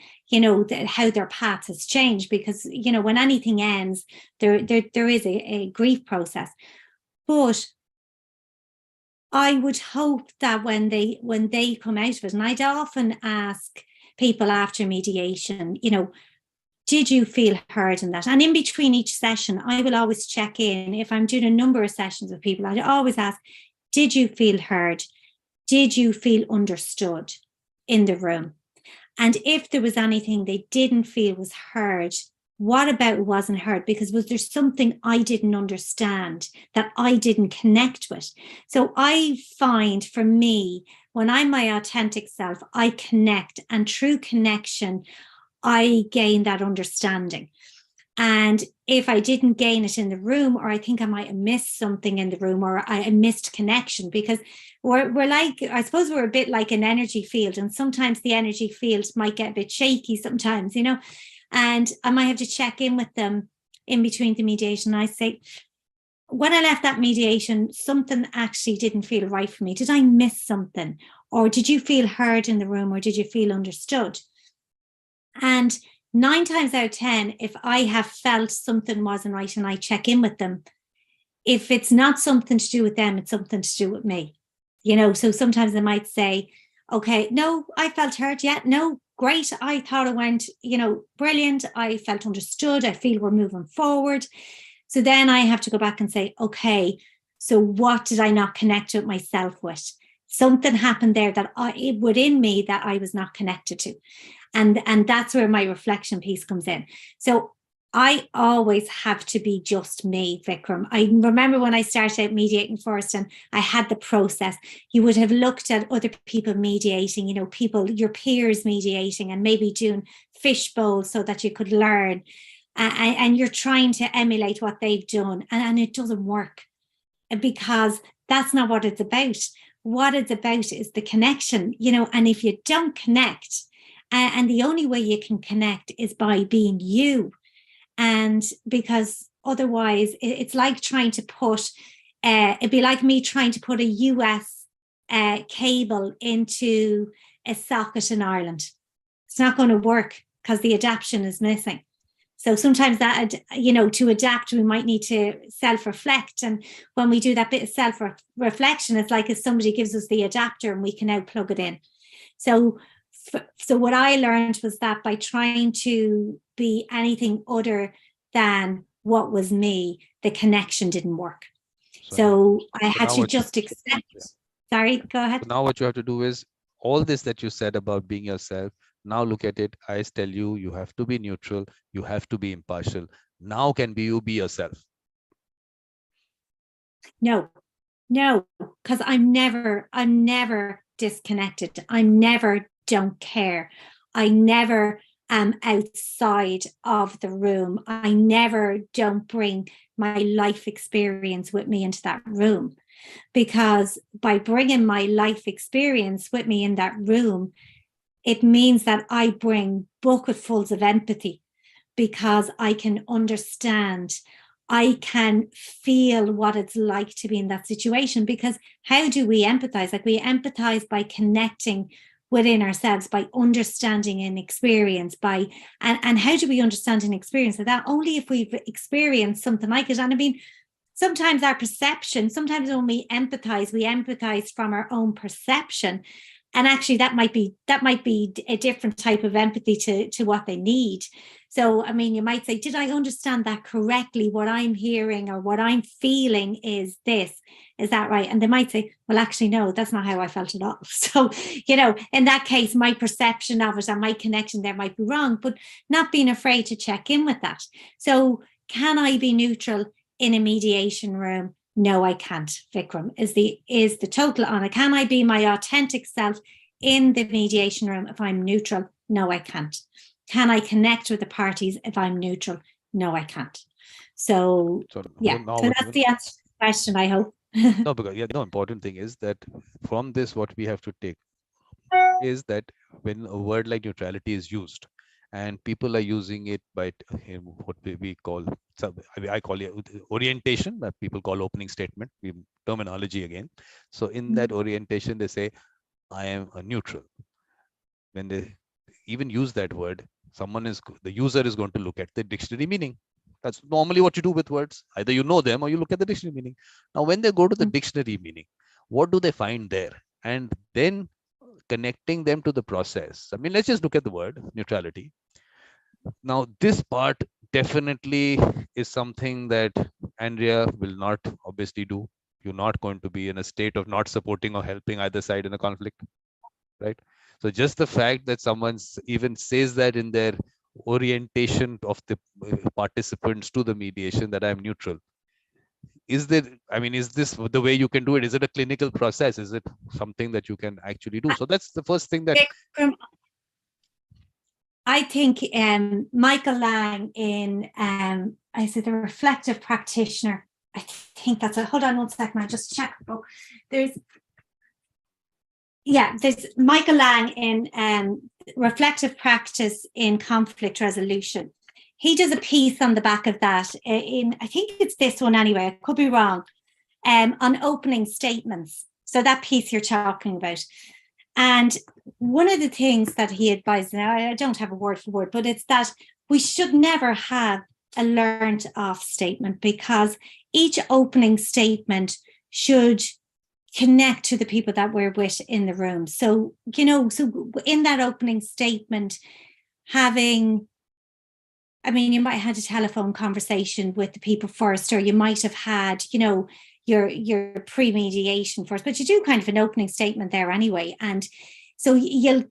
how their path has changed, because when anything ends, there is a grief process. But I would hope that when they come out of it, and I'd often ask people after mediation, did you feel heard in that? And in between each session, I will always check in. If I'm doing a number of sessions with people, I'd always ask, did you feel heard? Did you feel understood in the room? And if there was anything they didn't feel was heard, what about it wasn't heard? Because was there something I didn't understand, that I didn't connect with? So I find, for me, when I'm my authentic self, I connect, and through connection, I gain that understanding. And if I didn't gain it in the room, or I think I might have missed something in the room, or I missed connection, because we're like, I suppose we're a bit like an energy field, and sometimes the energy field might get a bit shaky sometimes, you know, and I might have to check in with them in between the mediation. I say, when I left that mediation, something actually didn't feel right for me. Did I miss something? Or did you feel heard in the room, or did you feel understood? And 9 times out of 10, if I have felt something wasn't right and I check in with them, if it's not something to do with them, it's something to do with me. You know, so sometimes they might say, okay, no, I felt heard. Yeah, no, great. I thought it went, you know, brilliant. I felt understood. I feel we're moving forward. So then I have to go back and say, okay, so what did I not connect with myself with? Something happened there that within me that I was not connected to. And that's where my reflection piece comes in. So I always have to be just me, Vikram. I remember when I started out mediating first, and I had the process, you would have looked at other people mediating, you know, people, your peers mediating, and maybe doing fishbowl so that you could learn. And you're trying to emulate what they've done, and it doesn't work, because that's not what it's about. What it's about is the connection, you know, and if you don't connect, and the only way you can connect is by being you. And because otherwise it's like trying to put, it'd be like me trying to put a US cable into a socket in Ireland. It's not going to work because the adaptation is missing. So sometimes that, you know, to adapt, we might need to self-reflect. And when we do that bit of self-reflection, it's like if somebody gives us the adapter and we can now plug it in. So what I learned was that by trying to be anything other than what was me, the connection didn't work. So I had to just accept. Sorry, go ahead. So now what you have to do is all this that you said about being yourself. Now look at it. I tell you, you have to be neutral. You have to be impartial. Now can you be yourself? No, because I'm never disconnected. I'm never don't care. I never am outside of the room. I never don't bring my life experience with me into that room, because by bringing my life experience with me in that room, it means that I bring bucketfuls of empathy, because I can understand, I can feel what it's like to be in that situation. Because how do we empathize? Like, we empathize by connecting within ourselves, by understanding an experience, and how do we understand an experience like that? Only if we've experienced something like it. And I mean, sometimes our perception, sometimes when we empathize from our own perception. And actually that might be a different type of empathy to what they need. So, I mean, you might say, did I understand that correctly? What I'm hearing or what I'm feeling is this. Is that right? And they might say, well, actually, no, that's not how I felt at all. So, you know, in that case, my perception of it and my connection there might be wrong, but not being afraid to check in with that. So can I be neutral in a mediation room? No, I can't, Vikram, is the total honor. Can I be my authentic self in the mediation room if I'm neutral? No, I can't. Can I connect with the parties if I'm neutral? No, I can't. So yeah, so that's the answer to the question, I hope. No, because the important thing is that from this, what we have to take is that when a word like neutrality is used, and people are using it by what we call, I call it orientation, that people call opening statement, terminology again. So in that orientation, they say, I am a neutral. When they even use that word, the user is going to look at the dictionary meaning. That's normally what you do with words. Either you know them or you look at the dictionary meaning. Now, when they go to the dictionary meaning, what do they find there? And then connecting them to the process. I mean, let's just look at the word neutrality. Now, this part definitely is something that Andrea will not obviously do. You're not going to be in a state of not supporting or helping either side in a conflict, right? So just the fact that someone even says that in their orientation of the participants to the mediation, that I'm neutral, is there, I mean, is this the way you can do it? Is it a clinical process? Is it something that you can actually do? So that's the first thing that I think Michael Lang in I said the reflective practitioner. I think that's it. Hold on one second. I just check the book. There's Michael Lang in reflective practice in conflict resolution. He does a piece on the back of that in, I think it's this one anyway, I could be wrong, on opening statements. So that piece you're talking about. And one of the things that he advised, now I don't have a word for word, but it's that we should never have a learned off statement, because each opening statement should connect to the people that we're with in the room. So, so in that opening statement, you might have had a telephone conversation with the people first, or you might have had, your pre-mediation first, but you do kind of an opening statement there anyway. And so you'll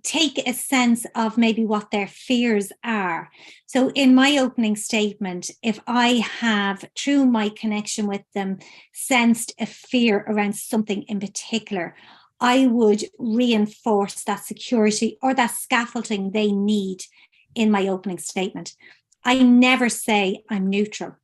take a sense of maybe what their fears are. So in my opening statement, if I have, through my connection with them, sensed a fear around something in particular, I would reinforce that security or that scaffolding they need in my opening statement. I never say I'm neutral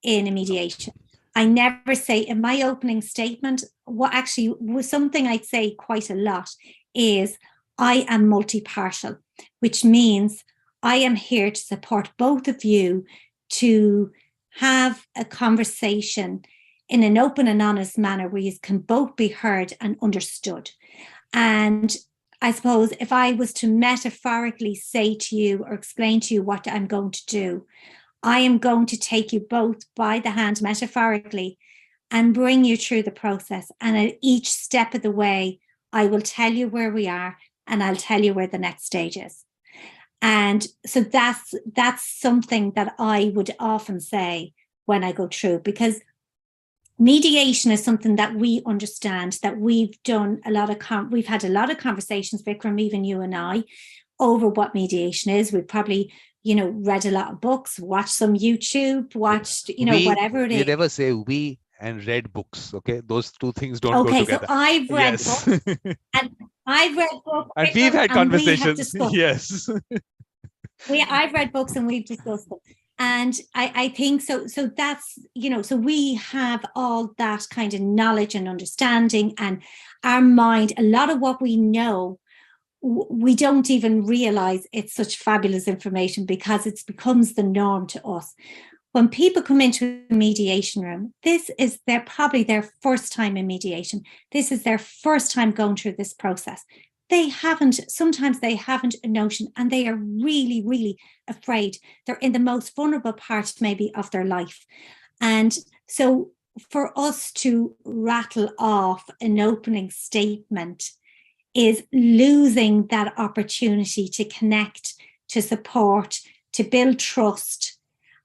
in a mediation. I never say in my opening statement, what actually was something I'd say quite a lot is I am multi-partial, which means I am here to support both of you to have a conversation in an open and honest manner where you can both be heard and understood. And I suppose if I was to metaphorically say to you or explain to you what I'm going to do, I am going to take you both by the hand metaphorically and bring you through the process. And at each step of the way, I will tell you where we are and I'll tell you where the next stage is. And so that's something that I would often say when I go through, because mediation is something that we understand, that we've done a lot of, we've had a lot of conversations, Vikram, even you and I, over what mediation is. We've probably, read a lot of books, watched some YouTube, watched, whatever it is. You never say we and read books, okay? Those two things don't go together. Okay, so I've read books, and I've read books. And we've had conversations, yes. I've read books and we've discussed them. And I think so that's, so we have all that kind of knowledge and understanding, and our mind, a lot of what we know, we don't even realize it's such fabulous information because it becomes the norm to us. When people come into a mediation room, this is probably their first time in mediation. This is their first time going through this process. Sometimes they haven't a notion, and they are really, really afraid. They're in the most vulnerable part maybe of their life. And so for us to rattle off an opening statement is losing that opportunity to connect, to support, to build trust,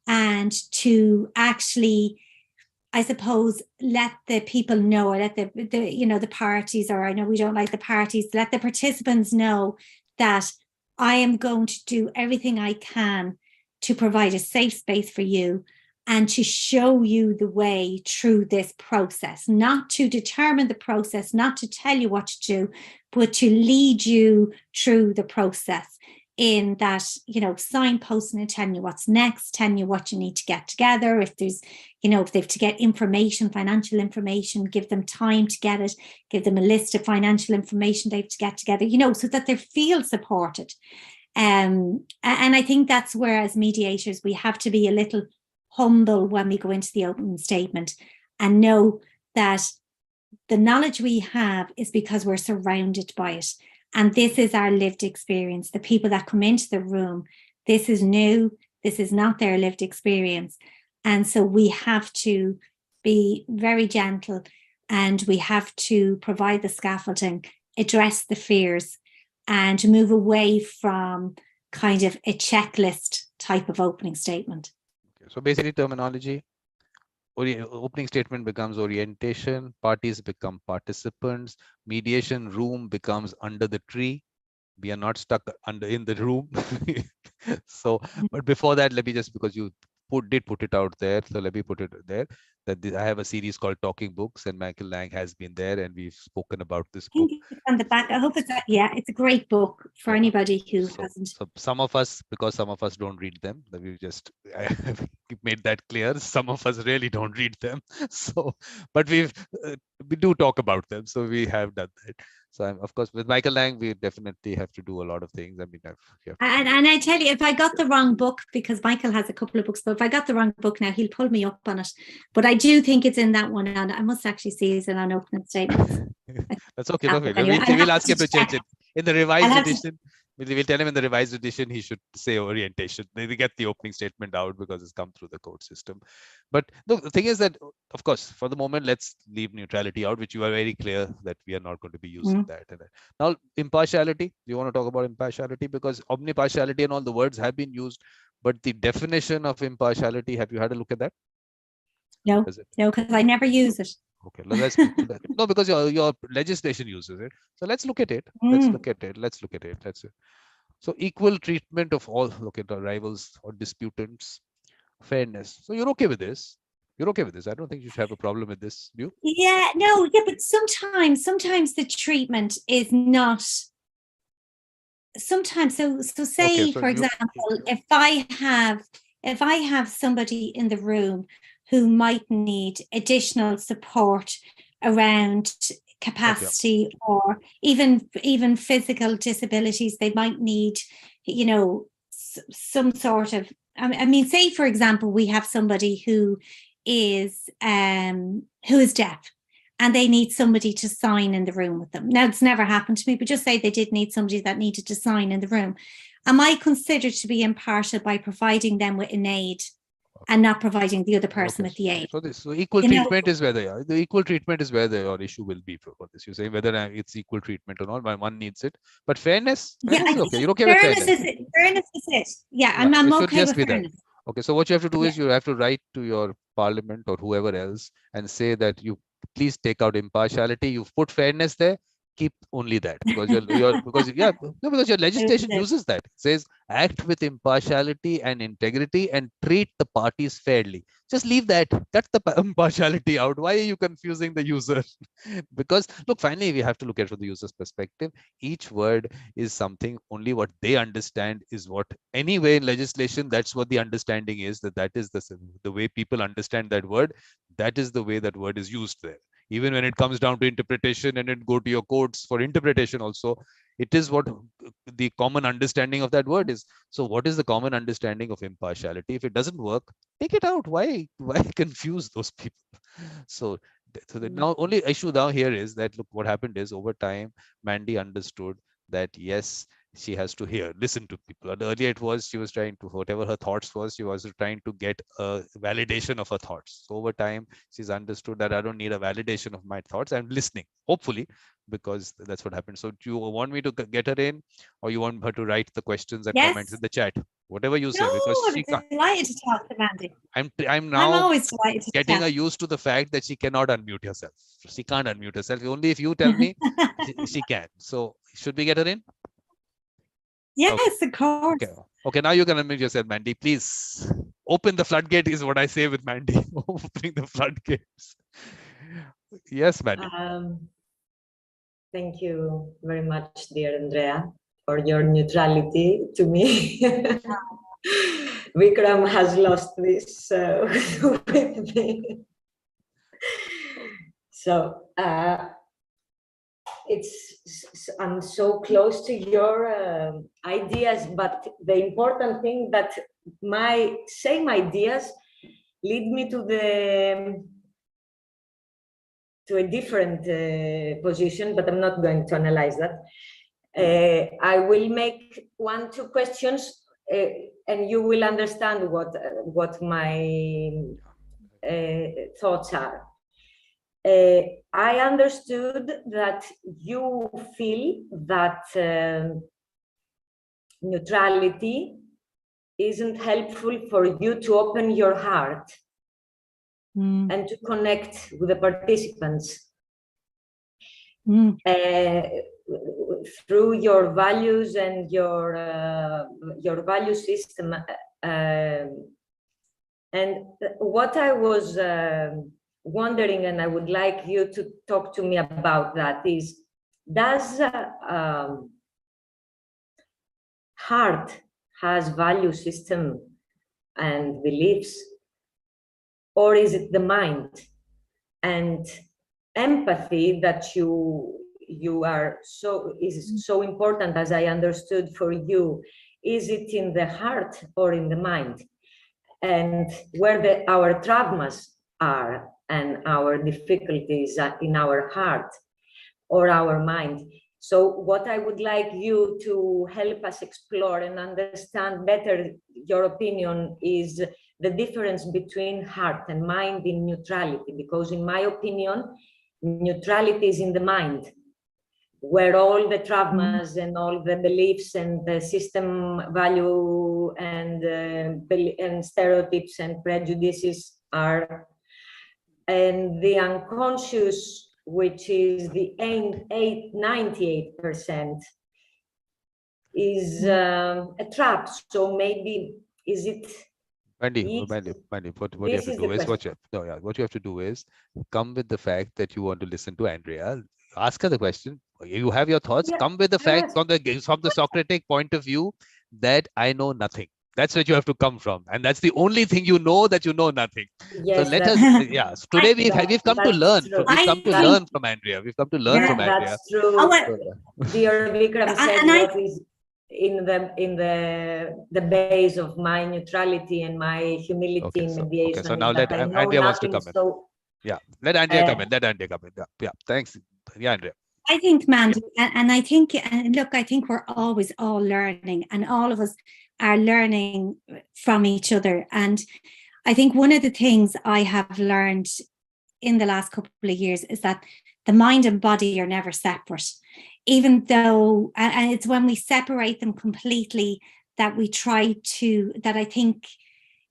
and to actually, I suppose, let the people know, or let the parties, or I know we don't like the parties, let the participants know that I am going to do everything I can to provide a safe space for you and to show you the way through this process, not to determine the process, not to tell you what to do, but to lead you through the process in that, signposting and telling you what's next, telling you what you need to get together. If there's, if they have to get information, financial information, give them time to get it, give them a list of financial information they have to get together, so that they feel supported. And I think that's where, as mediators, we have to be a little humble when we go into the opening statement and know that the knowledge we have is because we're surrounded by it. And this is our lived experience. The people that come into the room, this is new. This is not their lived experience. And so we have to be very gentle, and we have to provide the scaffolding, address the fears, and move away from kind of a checklist type of opening statement. So basically terminology, opening statement becomes orientation, parties become participants, mediation room becomes under the tree. We are not stuck in the room. So, but before that, let me just, because you did put it out there, so let me put it there. that I have a series called Talking Books, and Michael Lang has been there, and we've spoken about this I book. think it's on the back. I hope it's it's a great book for anybody who hasn't. So some of us, because some of us don't read them, that we just made that clear. Some of us really don't read them. So, but we do talk about them. So we have done that. So of course, with Michael Lang, we definitely have to do a lot of things. I mean, and I tell you, if I got the wrong book, because Michael has a couple of books, but if I got the wrong book now, he'll pull me up on it. But I do think it's in that one, and I must actually see it on opening statements. That's okay. Anyway, we'll ask him to change it in the revised edition. We'll tell him in the revised edition he should say orientation. They get the opening statement out because it's come through the code system. But look, the thing is that, of course, for the moment, let's leave neutrality out, which you are very clear that we are not going to be using that. Now, impartiality. Do you want to talk about impartiality? Because omnipartiality and all the words have been used, but the definition of impartiality, have you had a look at that? No, because I never use it. Okay, no, because your legislation uses it. So let's look at it. Let's look at it. So equal treatment of all rivals or disputants, fairness. So you're okay with this? I don't think you should have a problem with this, do you? Yeah, but sometimes the treatment is not. Sometimes, so say, for example, if I have somebody in the room who might need additional support around capacity or even physical disabilities, they might need, some sort of, I mean, say, for example, we have somebody who is deaf and they need somebody to sign in the room with them. Now, it's never happened to me, but just say they did need somebody that needed to sign in the room. Am I considered to be impartial by providing them with an aid and not providing the other person with the aid? So equal treatment is where they are. The equal treatment is where your issue will be for this. You say whether it's equal treatment or not. One needs it, but fairness is okay. You're okay with fairness. Fairness is it. Yeah, I'm okay with fairness. Okay, so what you have to do is you have to write to your parliament or whoever else and say that you please take out impartiality. You've put fairness there. Keep only that, because because your legislation uses that. It says act with impartiality and integrity and treat the parties fairly. Just leave that. Cut the impartiality out. Why are you confusing the user? Because look, finally we have to look at it from the user's perspective. Each word is something, only what they understand is what. Anyway, in legislation, that's what the understanding is, that is the way people understand that word. That is the way that word is used there. Even when it comes down to interpretation and then go to your courts for interpretation also, it is what the common understanding of that word is. So what is the common understanding of impartiality? If it doesn't work, take it out. Why confuse those people? So the now only issue now here is that, look, what happened is over time, Mandy understood that, yes, she has to listen to people. And earlier it was, she was trying to, whatever her thoughts was, she was trying to get a validation of her thoughts. So over time, she's understood that I don't need a validation of my thoughts. I'm listening, hopefully, because that's what happened. So do you want me to get her in, or you want her to write the questions and comments in the chat? Whatever you say, because she can't. I'm delighted to talk to Mandy. I'm now always delighted to getting her used to the fact that she cannot unmute herself. She can't unmute herself. Only if you tell me she can. So should we get her in? Yes, of course. Okay, now you can unmute yourself, Mandy. Please open the floodgate is what I say with Mandy. Opening the floodgates. Yes, Mandy. Thank you very much, dear Andrea, for your neutrality to me. Vikram has lost this with me. So I'm so close to your ideas, but the important thing that my same ideas lead me to a different position, but I'm not going to analyze that. I will make 1-2 questions, and you will understand what my thoughts are. I understood that you feel that neutrality isn't helpful for you to open your heart and to connect with the participants through your values and your value system. And what I was wondering, and I would like you to talk to me about that, is does heart has value system and beliefs, or is it the mind? And empathy that you are is so important, as I understood for you, is it in the heart or in the mind? And where our traumas are and our difficulties are in our heart or our mind. So what I would like you to help us explore and understand better, your opinion, is the difference between heart and mind in neutrality, because in my opinion, neutrality is in the mind, where all the traumas and all the beliefs and the system value and stereotypes and prejudices are, and the unconscious, which is the 98%, is a trap. So maybe is it? Mandy, what you have to do is what you have to do is come with the fact that you want to listen to Andrea. Ask her the question. You have your thoughts. Come with the fact from the Socratic point of view that I know nothing. That's what you have to come from, and that's the only thing you know, that you know nothing. Yes, so let us. Yeah. So today we've come to learn. We've come to learn from Andrea. We've come to learn from Andrea. That's true. Dear Vikram said what is in the base of my neutrality and my humility in mediation. So now let Andrea wants to come in. So, yeah, let Andrea come in. Let Andrea come in. Yeah, thanks. Yeah, Andrea. I think, Mandy, and I think, and look, I think we're always all learning, and all of us are learning from each other. And I think one of the things I have learned in the last couple of years is that the mind and body are never separate, even though, and it's when we separate them completely that we try to, that I think,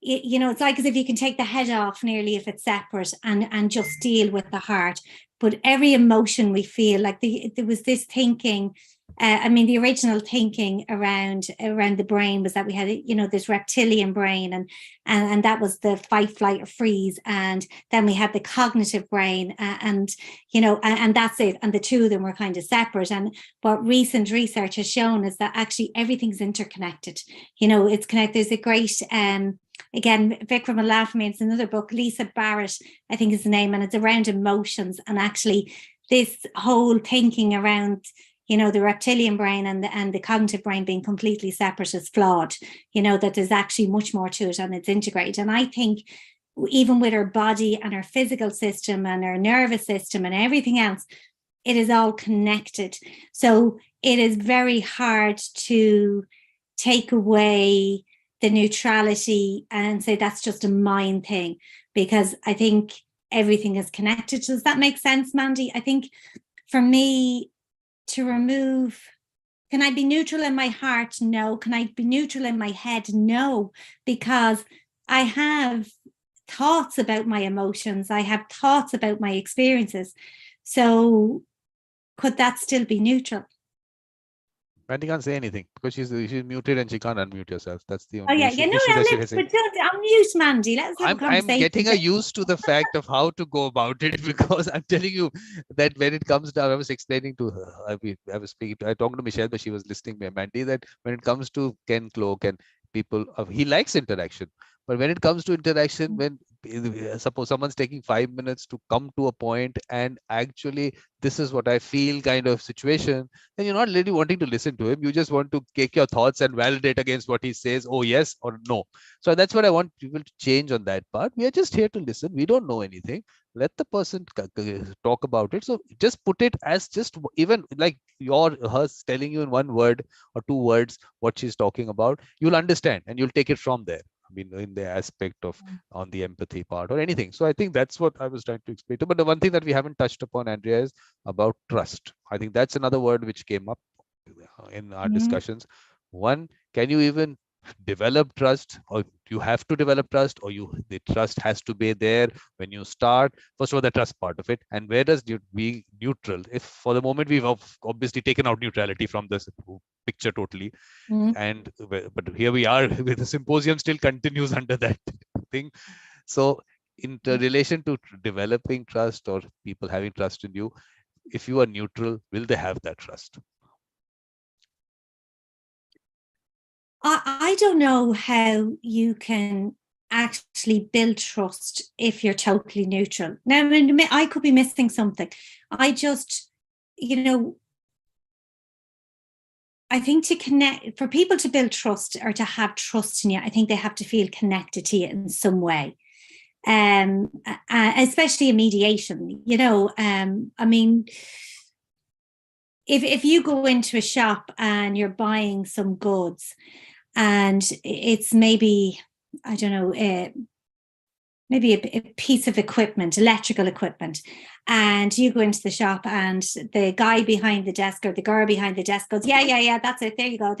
you know, it's like as if you can take the head off nearly if it's separate and just deal with the heart. But every emotion we feel, like there was this thinking, I mean, the original thinking around the brain was that we had, you know, this reptilian brain, and that was the fight, flight, or freeze. And then we had the cognitive brain, and you know, and that's it. And the two of them were kind of separate. And what recent research has shown is that actually everything's interconnected. You know, it's connected. There's a great, again, Vikram will laugh at me. It's another book, Lisa Barrett, I think is the name, and it's around emotions. And actually, this whole thinking around, you know, the reptilian brain and the cognitive brain being completely separate is flawed. You know, that there's actually much more to it, and it's integrated. And I think even with our body and our physical system and our nervous system and everything else, it is all connected. So it is very hard to take away the neutrality and say that's just a mind thing, because I think everything is connected. Does that make sense, Mandy? I think for me, to remove, can I be neutral in my heart? No. Can I be neutral in my head? No, because I have thoughts about my emotions. I have thoughts about my experiences. So could that still be neutral? Mandy can't say anything because she's muted and she can't unmute herself. That's the only issue but don't unmute, Mandy. Let's have a conversation. I'm getting her used to the fact of how to go about it, because I'm telling you that when it comes to, I was explaining to her, I talked to Michelle, but she was listening to Mandy, that when it comes to Ken Cloke and people, he likes interaction. But when it comes to interaction, when suppose someone's taking 5 minutes to come to a point and actually this is what I feel kind of situation, then you're not really wanting to listen to him. You just want to take your thoughts and validate against what he says, oh yes or no. So that's what I want people to change on that part. We are just here to listen. We don't know anything. Let the person talk about it. So just put it as just even like her telling you in one word or two words what she's talking about, you'll understand and you'll take it from there. I mean, in the aspect of on the empathy part or anything. So I think that's what I was trying to explain. But the one thing that we haven't touched upon, Andrea, is about trust. I think that's another word which came up in our discussions. One, can you even develop trust, or you have to develop trust, or the trust has to be there when you start? First of all, the trust part of it, and where does being neutral, if for the moment we've obviously taken out neutrality from this picture totally, and but here we are with the symposium still continues under that thing. So in relation to developing trust or people having trust in you, if you are neutral, will they have that trust? I don't know how you can actually build trust if you're totally neutral. Now, I mean, I could be missing something. I just, I think to connect, for people to build trust or to have trust in you, I think they have to feel connected to you in some way. Especially in mediation, I mean, if you go into a shop and you're buying some goods and it's maybe, I don't know, maybe a piece of equipment, electrical equipment, and you go into the shop and the guy behind the desk or the girl behind the desk goes, yeah, that's it. There you go.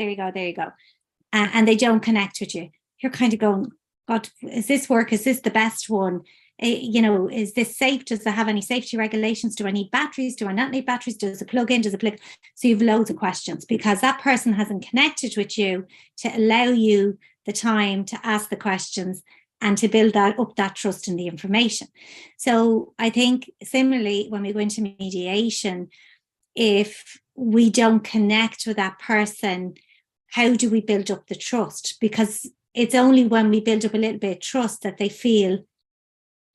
And they don't connect with you. You're kind of going, God, is this work? Is this the best one? Is this safe? Does it have any safety regulations? Do I need batteries? Do I not need batteries? Does it plug in? Does it plug? So you've loads of questions because that person hasn't connected with you to allow you the time to ask the questions and to build up that trust in the information. So I think similarly, when we go into mediation, if we don't connect with that person, how do we build up the trust? Because it's only when we build up a little bit of trust that they feel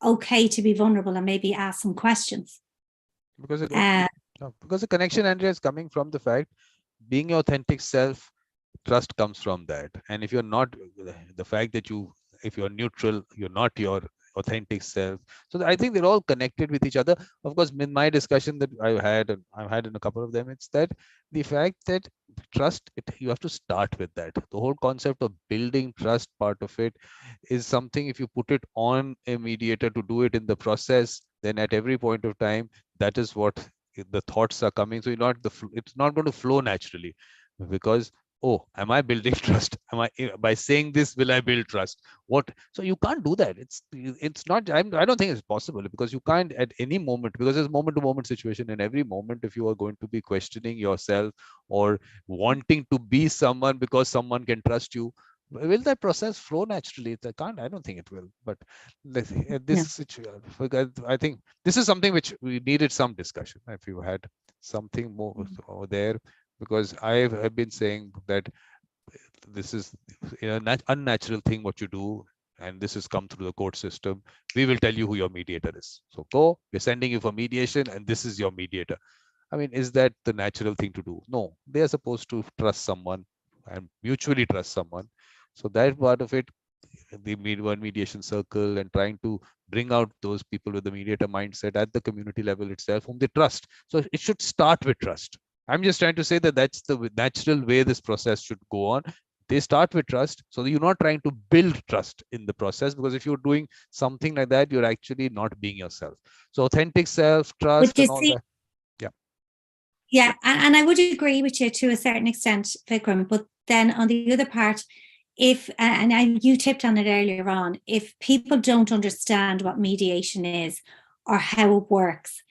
okay to be vulnerable and maybe ask some questions. Because the connection, Andrea, is coming from the fact being your authentic self, trust comes from that. And if you're not, the fact that if you're neutral, you're not your authentic self. So I think they're all connected with each other. Of course, in my discussion that I've had in a couple of them, it's that the fact that trust, you have to start with that. The whole concept of building trust part of it is something, if you put it on a mediator to do it in the process, then at every point of time, that is what the thoughts are coming. So it's not going to flow naturally, because am I building trust? By saying this, will I build trust? So you can't do that. It's not, I don't think it's possible, because you can't at any moment, because there's moment to moment situation. In every moment, if you are going to be questioning yourself or wanting to be someone because someone can trust you, will that process flow naturally? I don't think it will. But this situation, I think this is something which we needed some discussion. If you had something more over there, because I've been saying that this is an unnatural thing what you do, and this has come through the court system. We will tell you who your mediator is. So go, we're sending you for mediation, and this is your mediator. I mean, is that the natural thing to do? No, they are supposed to trust someone and mutually trust someone. So that part of it, the mediation circle, and trying to bring out those people with the mediator mindset at the community level itself, whom they trust. So it should start with trust. I'm just trying to say that that's the natural way this process should go on. They start with trust. So you're not trying to build trust in the process, because if you're doing something like that, you're actually not being yourself. So authentic self, trust, and all that. Yeah. Yeah. And I would agree with you to a certain extent, Vikram. But then on the other part, you tipped on it earlier on, if people don't understand what mediation is or how it works,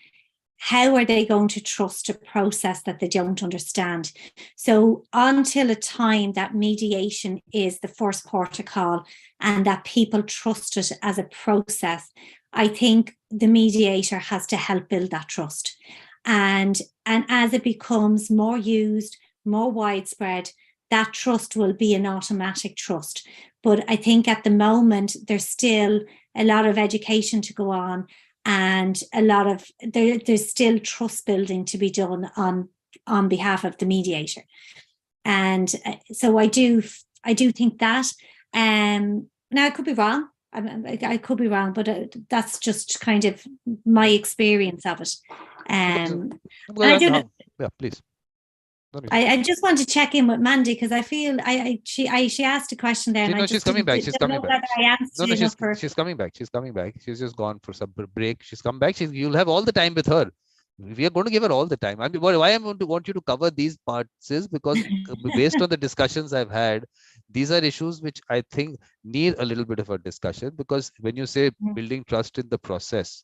how are they going to trust a process that they don't understand? So until a time that mediation is the first port of call and that people trust it as a process, I think the mediator has to help build that trust. And as it becomes more used, more widespread, that trust will be an automatic trust. But I think at the moment, there's still a lot of education to go on, and there's still trust building to be done on behalf of the mediator. And so I do think that. Now I could be wrong. I could be wrong, but that's just kind of my experience of it. Yeah, please. I just want to check in with Mandy, because I feel she asked a question there. She's coming back. She's coming back. She's coming back. She's coming back. She's just gone for some break. She's come back. You'll have all the time with her. We are going to give her all the time. I mean, why I'm going to want you to cover these parts is because based on the discussions I've had, these are issues which I think need a little bit of a discussion, because when you say building trust in the process,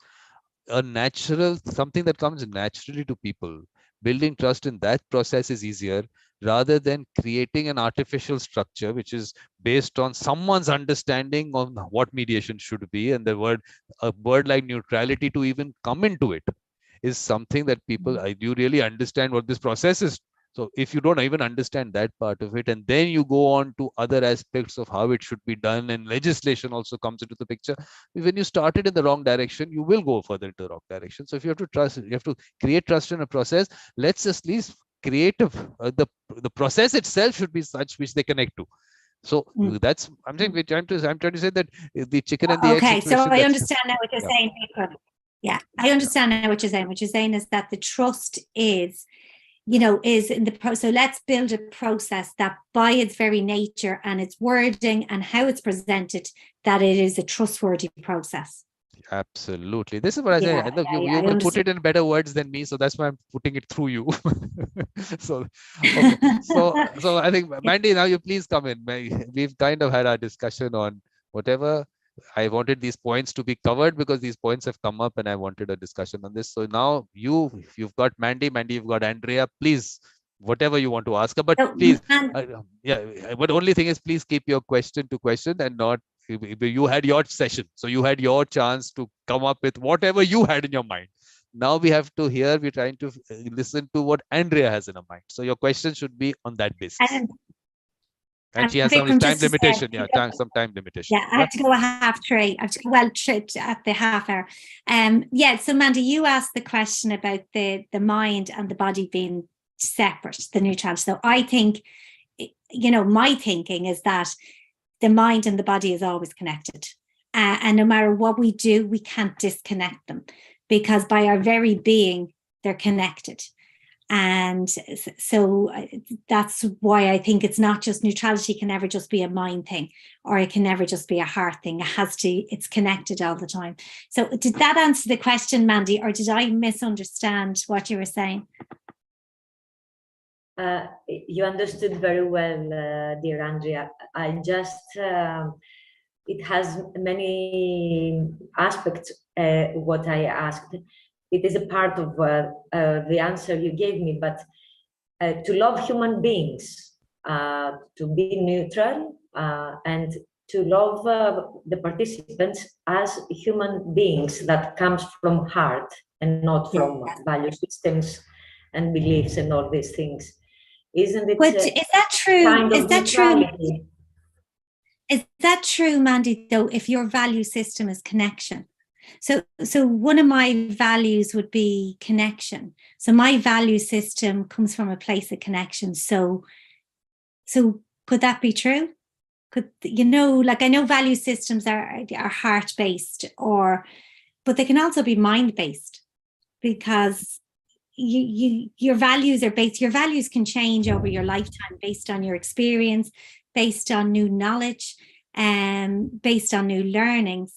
something that comes naturally to people, building trust in that process is easier rather than creating an artificial structure which is based on someone's understanding on what mediation should be. And a word like neutrality to even come into it is something that people, do you really understand what this process is? So if you don't even understand that part of it, and then you go on to other aspects of how it should be done, and legislation also comes into the picture, when you started in the wrong direction, you will go further into the wrong direction. So if you have to trust, you have to create trust in a process. Let's at least create the process itself should be such which they connect to. So that's I'm trying to say that the chicken and the egg Okay, so situation. I understand now what you're saying, Vikram. Yeah, I understand now what you're saying. What you're saying is that the trust is, is in the so let's build a process that by its very nature and its wording and how it's presented, that it is a trustworthy process. Absolutely. This is what I say. I know you will put it in better words than me, so that's why I'm putting it through you. So, okay. So I think, Mandy, now you please come in. We've kind of had our discussion on whatever. I wanted these points to be covered because these points have come up, and I wanted a discussion on this. So now you've got Mandy, you've got Andrea. Please, whatever you want to ask her, but please, but only thing is, please keep your question to question and not. You had your session, so you had your chance to come up with whatever you had in your mind. Now we have to hear, we're trying to listen to what Andrea has in her mind. So your question should be on that basis. And she has some time limitation. Some time limitation. Yeah, I have to go at half three. I have to go at the half hour. So Mandy, you asked the question about the mind and the body being separate, the neutrality. So I think, my thinking is that the mind and the body is always connected. And no matter what we do, we can't disconnect them, because by our very being, they're connected. And so that's why I think it's not just neutrality can never just be a mind thing, or it can never just be a heart thing. It's connected all the time. So did that answer the question, Mandy, or did I misunderstand what you were saying? You understood very well, dear Andrea. I just, it has many aspects, what I asked. It is a part of the answer you gave me, but to love human beings, to be neutral, and to love the participants as human beings that comes from heart and not from value systems and beliefs and all these things. Isn't it? But is that true? Kind of is that true? neutrality? Is that true, Mandy, though, if your value system is connection? So one of my values would be connection. So my value system comes from a place of connection. So could that be true? Could, I know value systems are heart-based, but they can also be mind-based, because your values are based, your values can change over your lifetime based on your experience, based on new knowledge, based on new learnings.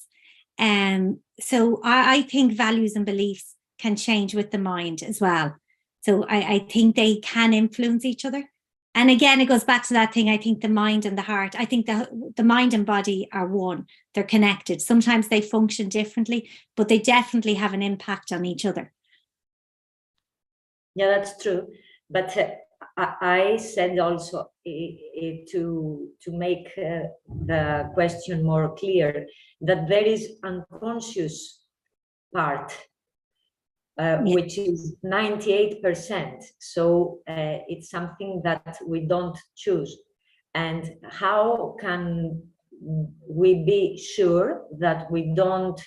So I think values and beliefs can change with the mind as well. So I think they can influence each other. And again, it goes back to that thing. I think the mind and the heart, I think the mind and body are one. They're connected. Sometimes they function differently, but they definitely have an impact on each other. Yeah, that's true. But I said also to make the question more clear, that there is unconscious part, which is 98%. So it's something that we don't choose. And how can we be sure that we don't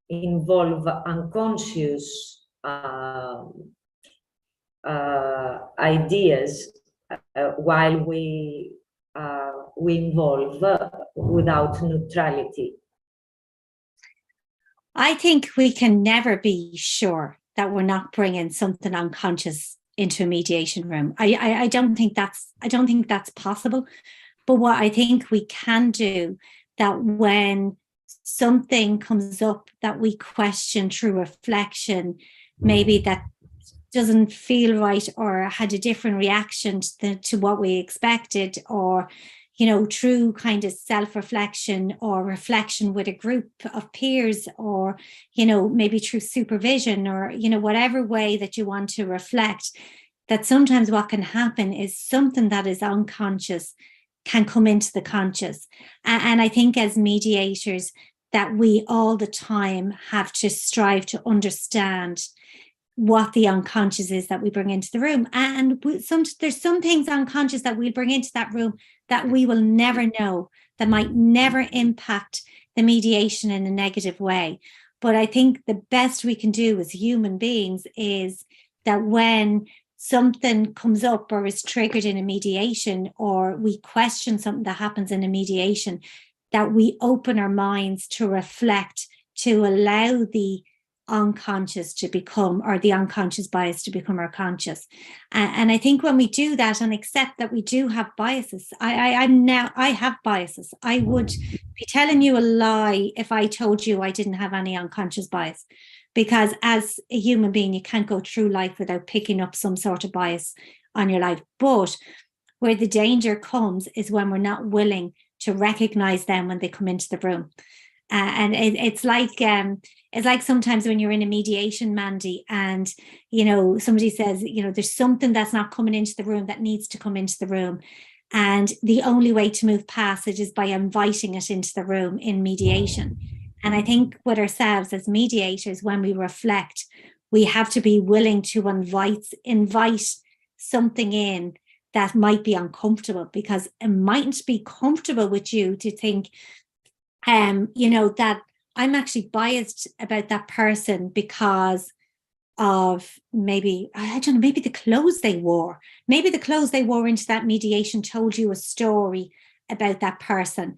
involve unconscious ideas while we involve without neutrality? I think we can never be sure that we're not bringing something unconscious into a mediation room. I don't think that's possible. But what I think we can do, that when something comes up that we question through reflection, maybe that doesn't feel right or had a different reaction to what we expected, or through kind of self-reflection or reflection with a group of peers, or maybe through supervision, or whatever way that you want to reflect, that sometimes what can happen is something that is unconscious can come into the conscious. And I think as mediators that we all the time have to strive to understand what the unconscious is that we bring into the room. And there's some things unconscious that we bring into that room that we will never know, that might never impact the mediation in a negative way. But I think the best we can do as human beings is that when something comes up or is triggered in a mediation, or we question something that happens in a mediation, that we open our minds to reflect, to allow the unconscious to become, or the unconscious bias to become our conscious. And I think when we do that and accept that we do have biases, I have biases. I would be telling you a lie if I told you I didn't have any unconscious bias, because as a human being, you can't go through life without picking up some sort of bias on your life. But where the danger comes is when we're not willing to recognize them when they come into the room. And it's like sometimes when you're in a mediation, Mandy, and somebody says, there's something that's not coming into the room that needs to come into the room, and the only way to move past it is by inviting it into the room in mediation. And I think with ourselves as mediators, when we reflect, we have to be willing to invite something in that might be uncomfortable, because it mightn't be comfortable with you to think, that I'm actually biased about that person because of maybe the clothes they wore. Maybe the clothes they wore into that mediation told you a story about that person,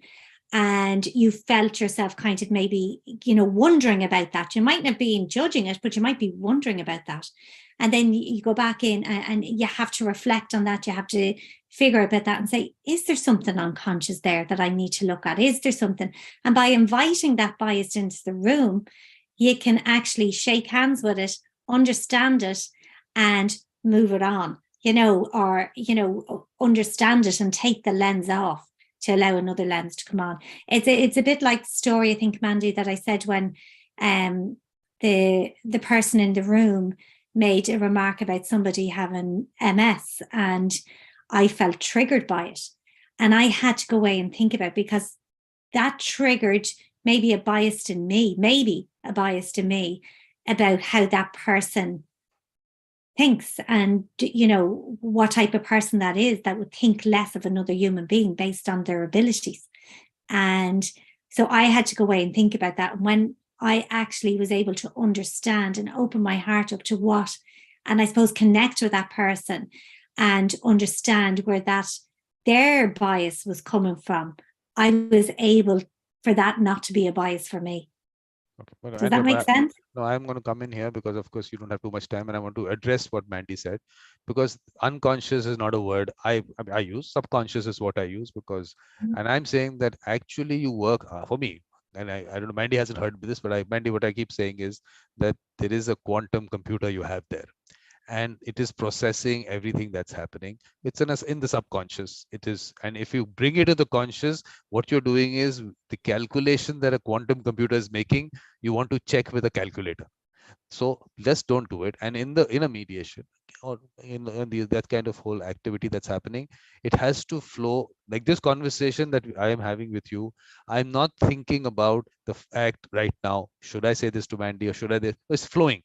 and you felt yourself kind of maybe, wondering about that. You might not be judging it, but you might be wondering about that. And then you go back in and you have to reflect on that. You have to figure about that and say, is there something unconscious there that I need to look at? Is there something? And by inviting that bias into the room, you can actually shake hands with it, understand it, and move it on, or understand it and take the lens off to allow another lens to come on. It's a bit like the story, I think, Mandy, that I said when the person in the room made a remark about somebody having MS, and I felt triggered by it. And I had to go away and think about it, because that triggered maybe a bias in me about how that person thinks, and what type of person that is, that would think less of another human being based on their abilities. And so I had to go away and think about that. And when I actually was able to understand and open my heart up to what, and I suppose connect with that person and understand where their bias was coming from, I was able for that not to be a bias for me. Okay. Well, does that make sense? No, I'm going to come in here because, of course, you don't have too much time, and I want to address what Mandy said, because unconscious is not a word I use. Subconscious is what I use, because, and I'm saying that actually you work for me. And I don't know, Mandy hasn't heard this, but Mandy, what I keep saying is that there is a quantum computer you have there, and it is processing everything that's happening. It's in the subconscious. It is, and if you bring it to the conscious, what you're doing is the calculation that a quantum computer is making, you want to check with a calculator. So just don't do it. And in a mediation, or in that kind of whole activity that's happening, it has to flow like this conversation that I am having with you. I'm not thinking about the fact right now, should I say this to Mandy or should I? It's flowing.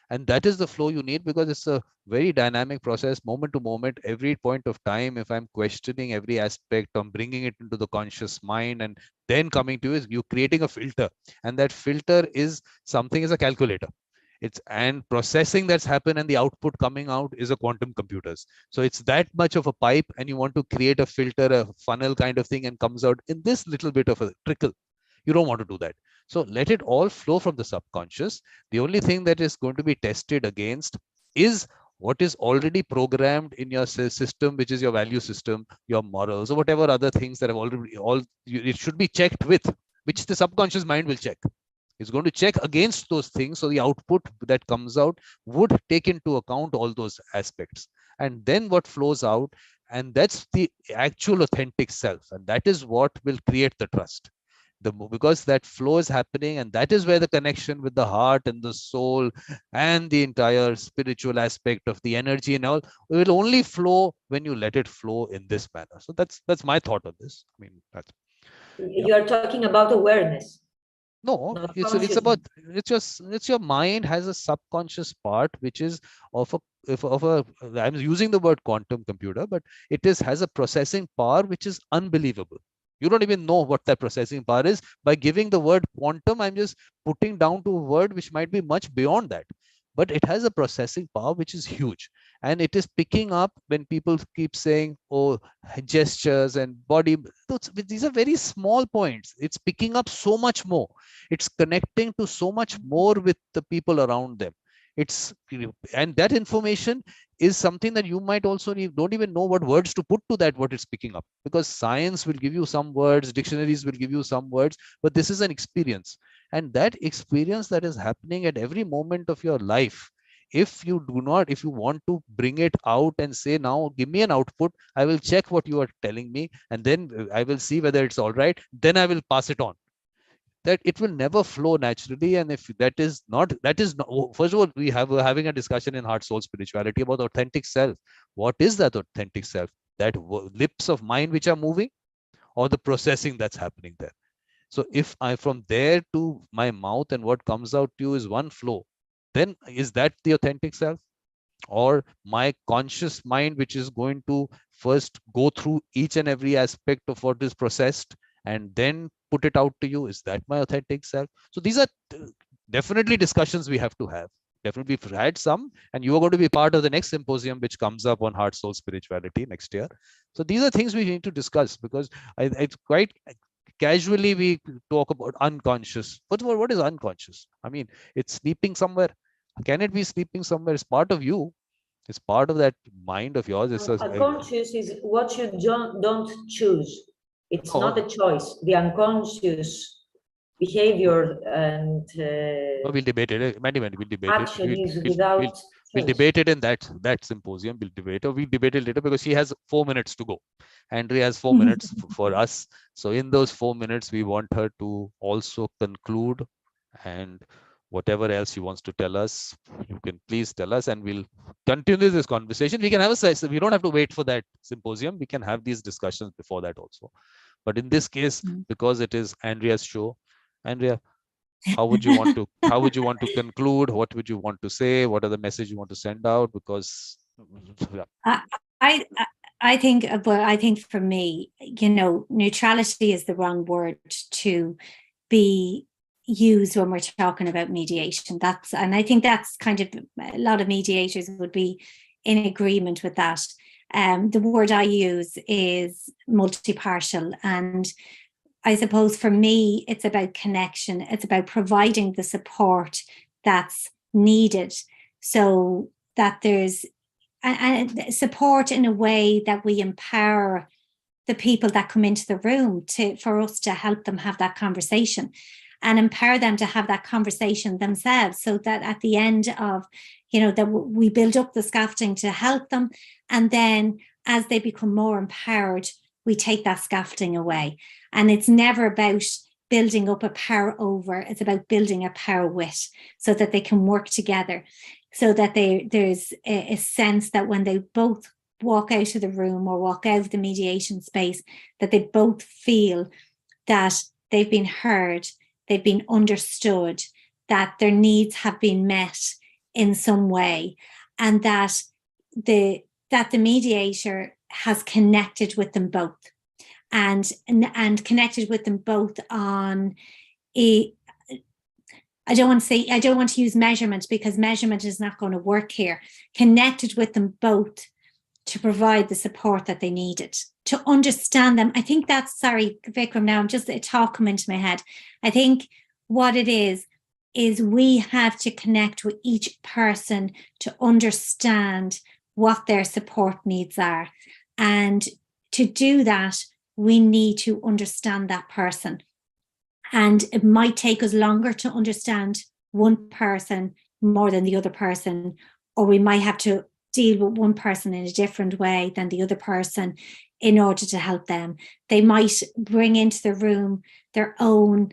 And that is the flow you need, because it's a very dynamic process, moment to moment, every point of time. If I'm questioning every aspect, I'm bringing it into the conscious mind, and then coming to is you creating a filter. And that filter is something as a calculator. And processing that's happened, and the output coming out is a quantum computers. So it's that much of a pipe, and you want to create a filter, a funnel kind of thing, and comes out in this little bit of a trickle. You don't want to do that. So let it all flow from the subconscious. The only thing that is going to be tested against is what is already programmed in your system, which is your value system, your morals, or whatever other things that have already it should be checked with, which the subconscious mind will check. It's going to check against those things. So the output that comes out would take into account all those aspects. And then what flows out, and that's the actual authentic self. And that is what will create the trust. because that flow is happening, and that is where the connection with the heart and the soul and the entire spiritual aspect of the energy and all will only flow when you let it flow in this manner. So that's my thought on this. I mean, that's, you are talking about awareness. no, it's about, it's your mind has a subconscious part which is of a, if of a, I'm using the word quantum computer, but it is has a processing power which is unbelievable. You don't even know what that processing power is. By giving the word quantum, I'm just putting down to a word which might be much beyond that. But it has a processing power which is huge. And it is picking up when people keep saying, oh, gestures and body. These are very small points. It's picking up so much more. It's connecting to so much more with the people around them. It's, and that information is something that you might also don't even know what words to put to that, what it's picking up, because science will give you some words, dictionaries will give you some words, but this is an experience. And that experience that is happening at every moment of your life, if you do not, if you want to bring it out and say, now give me an output, I will check what you are telling me, and then I will see whether it's all right, then I will pass it on. That it will never flow naturally. And if that is not, first of all, we're having a discussion in heart soul spirituality about authentic self. What is that authentic self? That lips of mind which are moving, or the processing that's happening there? So if I, from there to my mouth, and what comes out to you is one flow, then is that the authentic self? Or my conscious mind, which is going to first go through each and every aspect of what is processed and then put it out to you? Is that my authentic self? So these are definitely discussions we have to have. Definitely we've had some, and you are going to be part of the next symposium which comes up on heart soul spirituality next year. So these are things we need to discuss, because it's quite casually we talk about unconscious. First of all, what is unconscious? I mean, it's sleeping somewhere. Can it be sleeping somewhere? It's part of you. It's part of that mind of yours. It's unconscious is what you don't choose. It's not a choice. The unconscious behavior and we'll debate it. We'll debate action it. is without We'll debate it in that symposium. We'll debate it later, because she has 4 minutes to go. Andrea has 4 minutes for us. So in those 4 minutes, we want her to also conclude, and whatever else she wants to tell us, you can please tell us, and we'll continue this conversation. We can have a session. We don't have to wait for that symposium. We can have these discussions before that also. But in this case, because it is Andrea's show, Andrea, how would you want to conclude? What would you want to say? What are the message you want to send out? Because I think, but I think for me, neutrality is the wrong word to be used when we're talking about mediation. And I think that's kind of, a lot of mediators would be in agreement with that. The word I use is multi-partial, and I suppose for me, it's about connection. It's about providing the support that's needed, so that there's and support in a way that we empower the people that come into the room for us to help them have that conversation, and empower them to have that conversation themselves, so that at the end of, that we build up the scaffolding to help them. And then as they become more empowered, we take that scaffolding away. And it's never about building up a power over, it's about building a power with, so that they can work together, so that there's a sense that when they both walk out of the room or walk out of the mediation space, that they both feel that they've been heard, they've been understood, that their needs have been met in some way, and that the mediator has connected with them both, and connected with them both on I don't want to use measurement, because measurement is not going to work here. Connected with them both to provide the support that they needed, to understand them. I think that's, sorry, Vikram, now I'm just, a talk come into my head. I think what it is we have to connect with each person to understand what their support needs are. And to do that, we need to understand that person. And it might take us longer to understand one person more than the other person, or we might have to deal with one person in a different way than the other person in order to help them. They might bring into the room their own,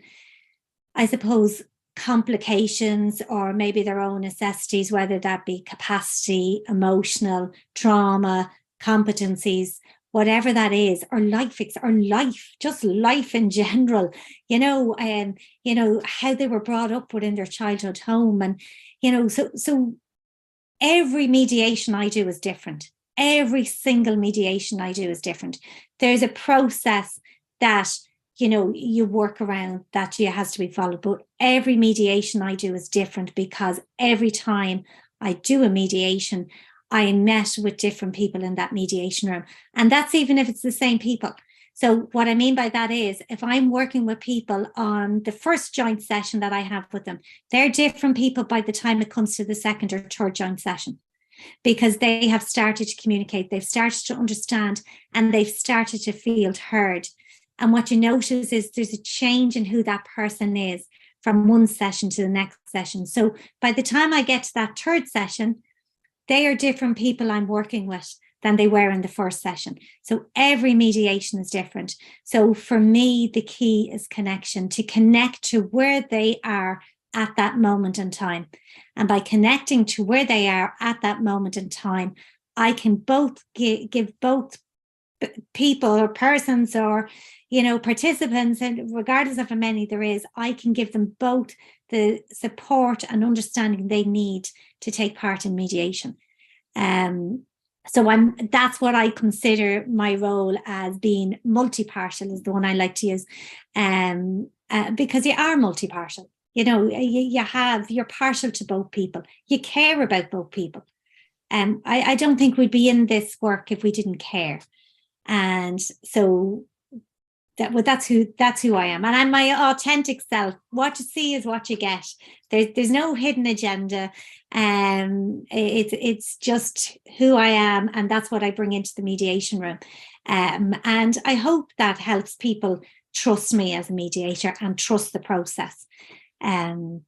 I suppose, complications, or maybe their own necessities, whether that be capacity, emotional, trauma, competencies, whatever that is, or life, just life in general, how they were brought up within their childhood home. And, so every mediation I do is different. Every single mediation I do is different. There's a process that, you work around that has to be followed. But every mediation I do is different, because every time I do a mediation, I met with different people in that mediation room. And that's even if it's the same people. So what I mean by that is, if I'm working with people on the first joint session that I have with them, they're different people by the time it comes to the second or third joint session, because they have started to communicate, they've started to understand, and they've started to feel heard. And what you notice is there's a change in who that person is from one session to the next session. So by the time I get to that third session, they are different people I'm working with than they were in the first session. So every mediation is different. So for me, the key is connection, to connect to where they are at that moment in time. And by connecting to where they are at that moment in time, I can both give both people or persons or, participants, and regardless of how many there is, I can give them both the support and understanding they need to take part in mediation. So that's what I consider my role as being multi-partial, is the one I like to use, because you are multi-partial. You're partial to both people. You care about both people. I don't think we'd be in this work if we didn't care. And so that's who I am, and I'm my authentic self. What you see is what you get. There's no hidden agenda. It's just who I am, and that's what I bring into the mediation room. And I hope that helps people trust me as a mediator and trust the process. So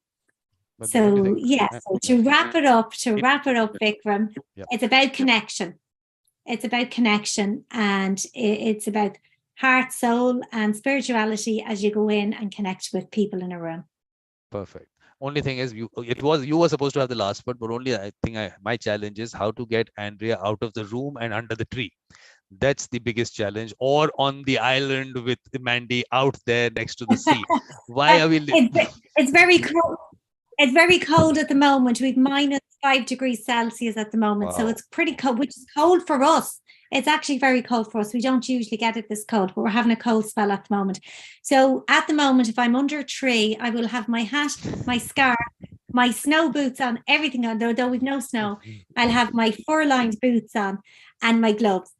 to wrap it up, Vikram, it's about connection. It's about connection, and it's about heart, soul, and spirituality as you go in and connect with people in a room. Perfect. Only thing is, you were supposed to have the last word, but only I think my challenge is how to get Andrea out of the room and under the tree. That's the biggest challenge, or on the island with Mandy out there next to the sea. Why are we? It's very cold. It's very cold at the moment. We've -5 degrees Celsius at the moment. Wow. So it's pretty cold, which is cold for us. It's actually very cold for us. We don't usually get it this cold, but we're having a cold spell at the moment. So at the moment, if I'm under a tree, I will have my hat, my scarf, my snow boots on, everything on, though we've no snow. I'll have my fur-lined boots on and my gloves.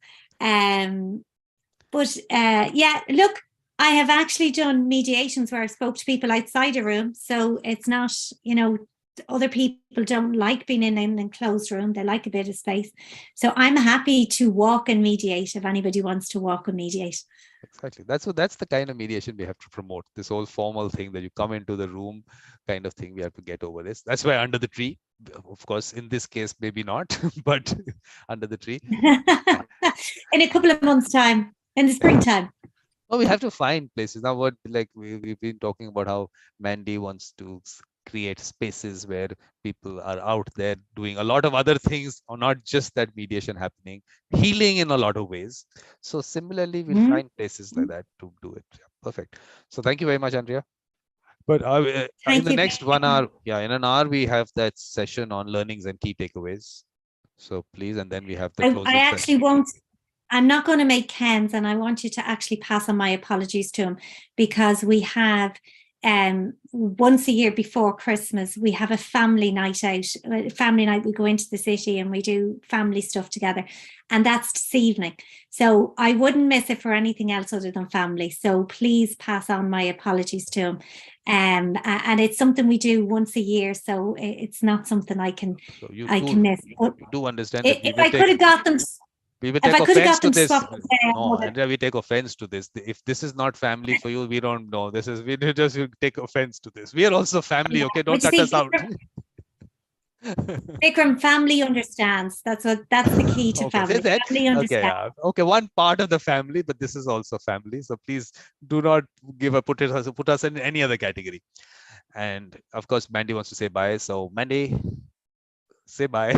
Look, I have actually done mediations where I spoke to people outside a room. So it's not, other people don't like being in an enclosed room. They like a bit of space. So I'm happy to walk and mediate if anybody wants to walk and mediate. Exactly. That's the kind of mediation we have to promote. This whole formal thing that you come into the room kind of thing, we have to get over this. That's why under the tree, of course, in this case, maybe not, but under the tree. In a couple of months' time, in the springtime. Oh, we have to find places. Now, we've been talking about how Mandy wants to create spaces where people are out there doing a lot of other things, or not just that mediation happening, healing in a lot of ways. So similarly, we'll find places like that to do it. Yeah, perfect. So thank you very much, Andrea. But in the next 1 hour, in an hour, we have that session on learnings and key takeaways. So please, and then we have the closing I actually won't. I'm not going to make Ken's, and I want you to actually pass on my apologies to him, because we have once a year before Christmas, we have a family night out. Family night, we go into the city and we do family stuff together, and that's this evening. So I wouldn't miss it for anything else other than family. So please pass on my apologies to him. And it's something we do once a year, so it's not something I can miss. You do understand if I could have got them. We will take offense to this. No, Andrea, we take offense to this. If this is not family for you, we don't know. We just take offense to this. We are also family, okay? Don't cut us out. Vikram, family understands. That's the key to Okay, say family. that. Family Okay, understands. yeah. Okay, one part of the family, but this is also family. So please do not put us in any other category. And of course, Mandy wants to say bye. So Mandy, say bye.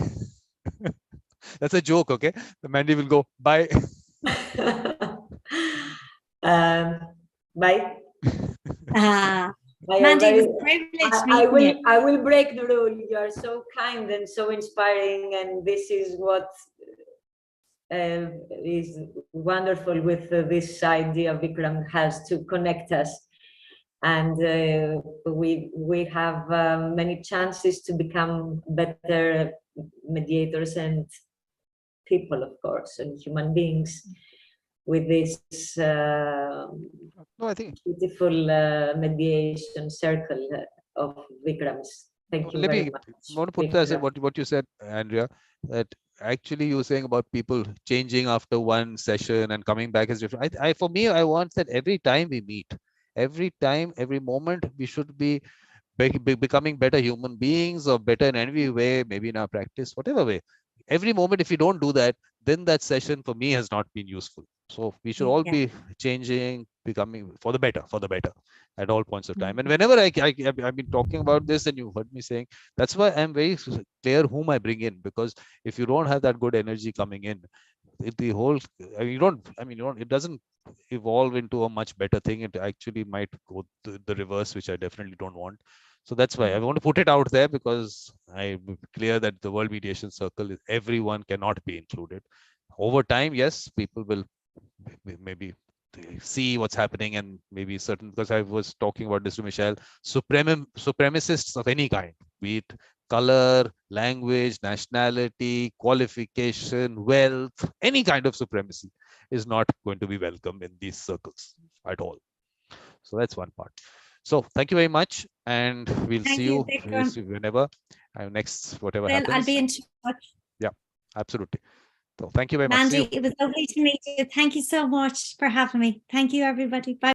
That's a joke, okay? The Mandy will go bye. Bye. Mandy, it was a privilege meeting you. I will break the rule. You are so kind and so inspiring, and this is what is wonderful with this idea Vikram has to connect us. And we have many chances to become better mediators and people, of course, and human beings with this No, I think beautiful mediation circle of Vikrams. Thank you let very me much. want to put this in what you said, Andrea, that actually you were saying about people changing after one session and coming back is different. I for me, I want that every time we meet, every time, every moment, we should be becoming better human beings or better in any way, maybe in our practice, whatever way. Every moment, if you don't do that, then that session for me has not been useful. So we should all be changing, becoming for the better at all points of time. And whenever I've been talking about this and you heard me saying, that's why I'm very clear whom I bring in, because if you don't have that good energy coming in, the whole, it doesn't evolve into a much better thing. It actually might go the reverse, which I definitely don't want. So that's why I want to put it out there, because I'm clear that the World Mediation Circle is everyone cannot be included. Over time, yes, people will maybe see what's happening, and maybe certain, because I was talking about this to Michelle, supremacists of any kind, be it color, language, nationality, qualification, wealth, any kind of supremacy is not going to be welcome in these circles at all. So that's one part. So thank you very much, and we'll see you whenever next, whatever happens. I'll be in touch. Yeah, absolutely. So thank you very Mandy, much. it was lovely to meet you. Thank you so much for having me. Thank you, everybody. Bye.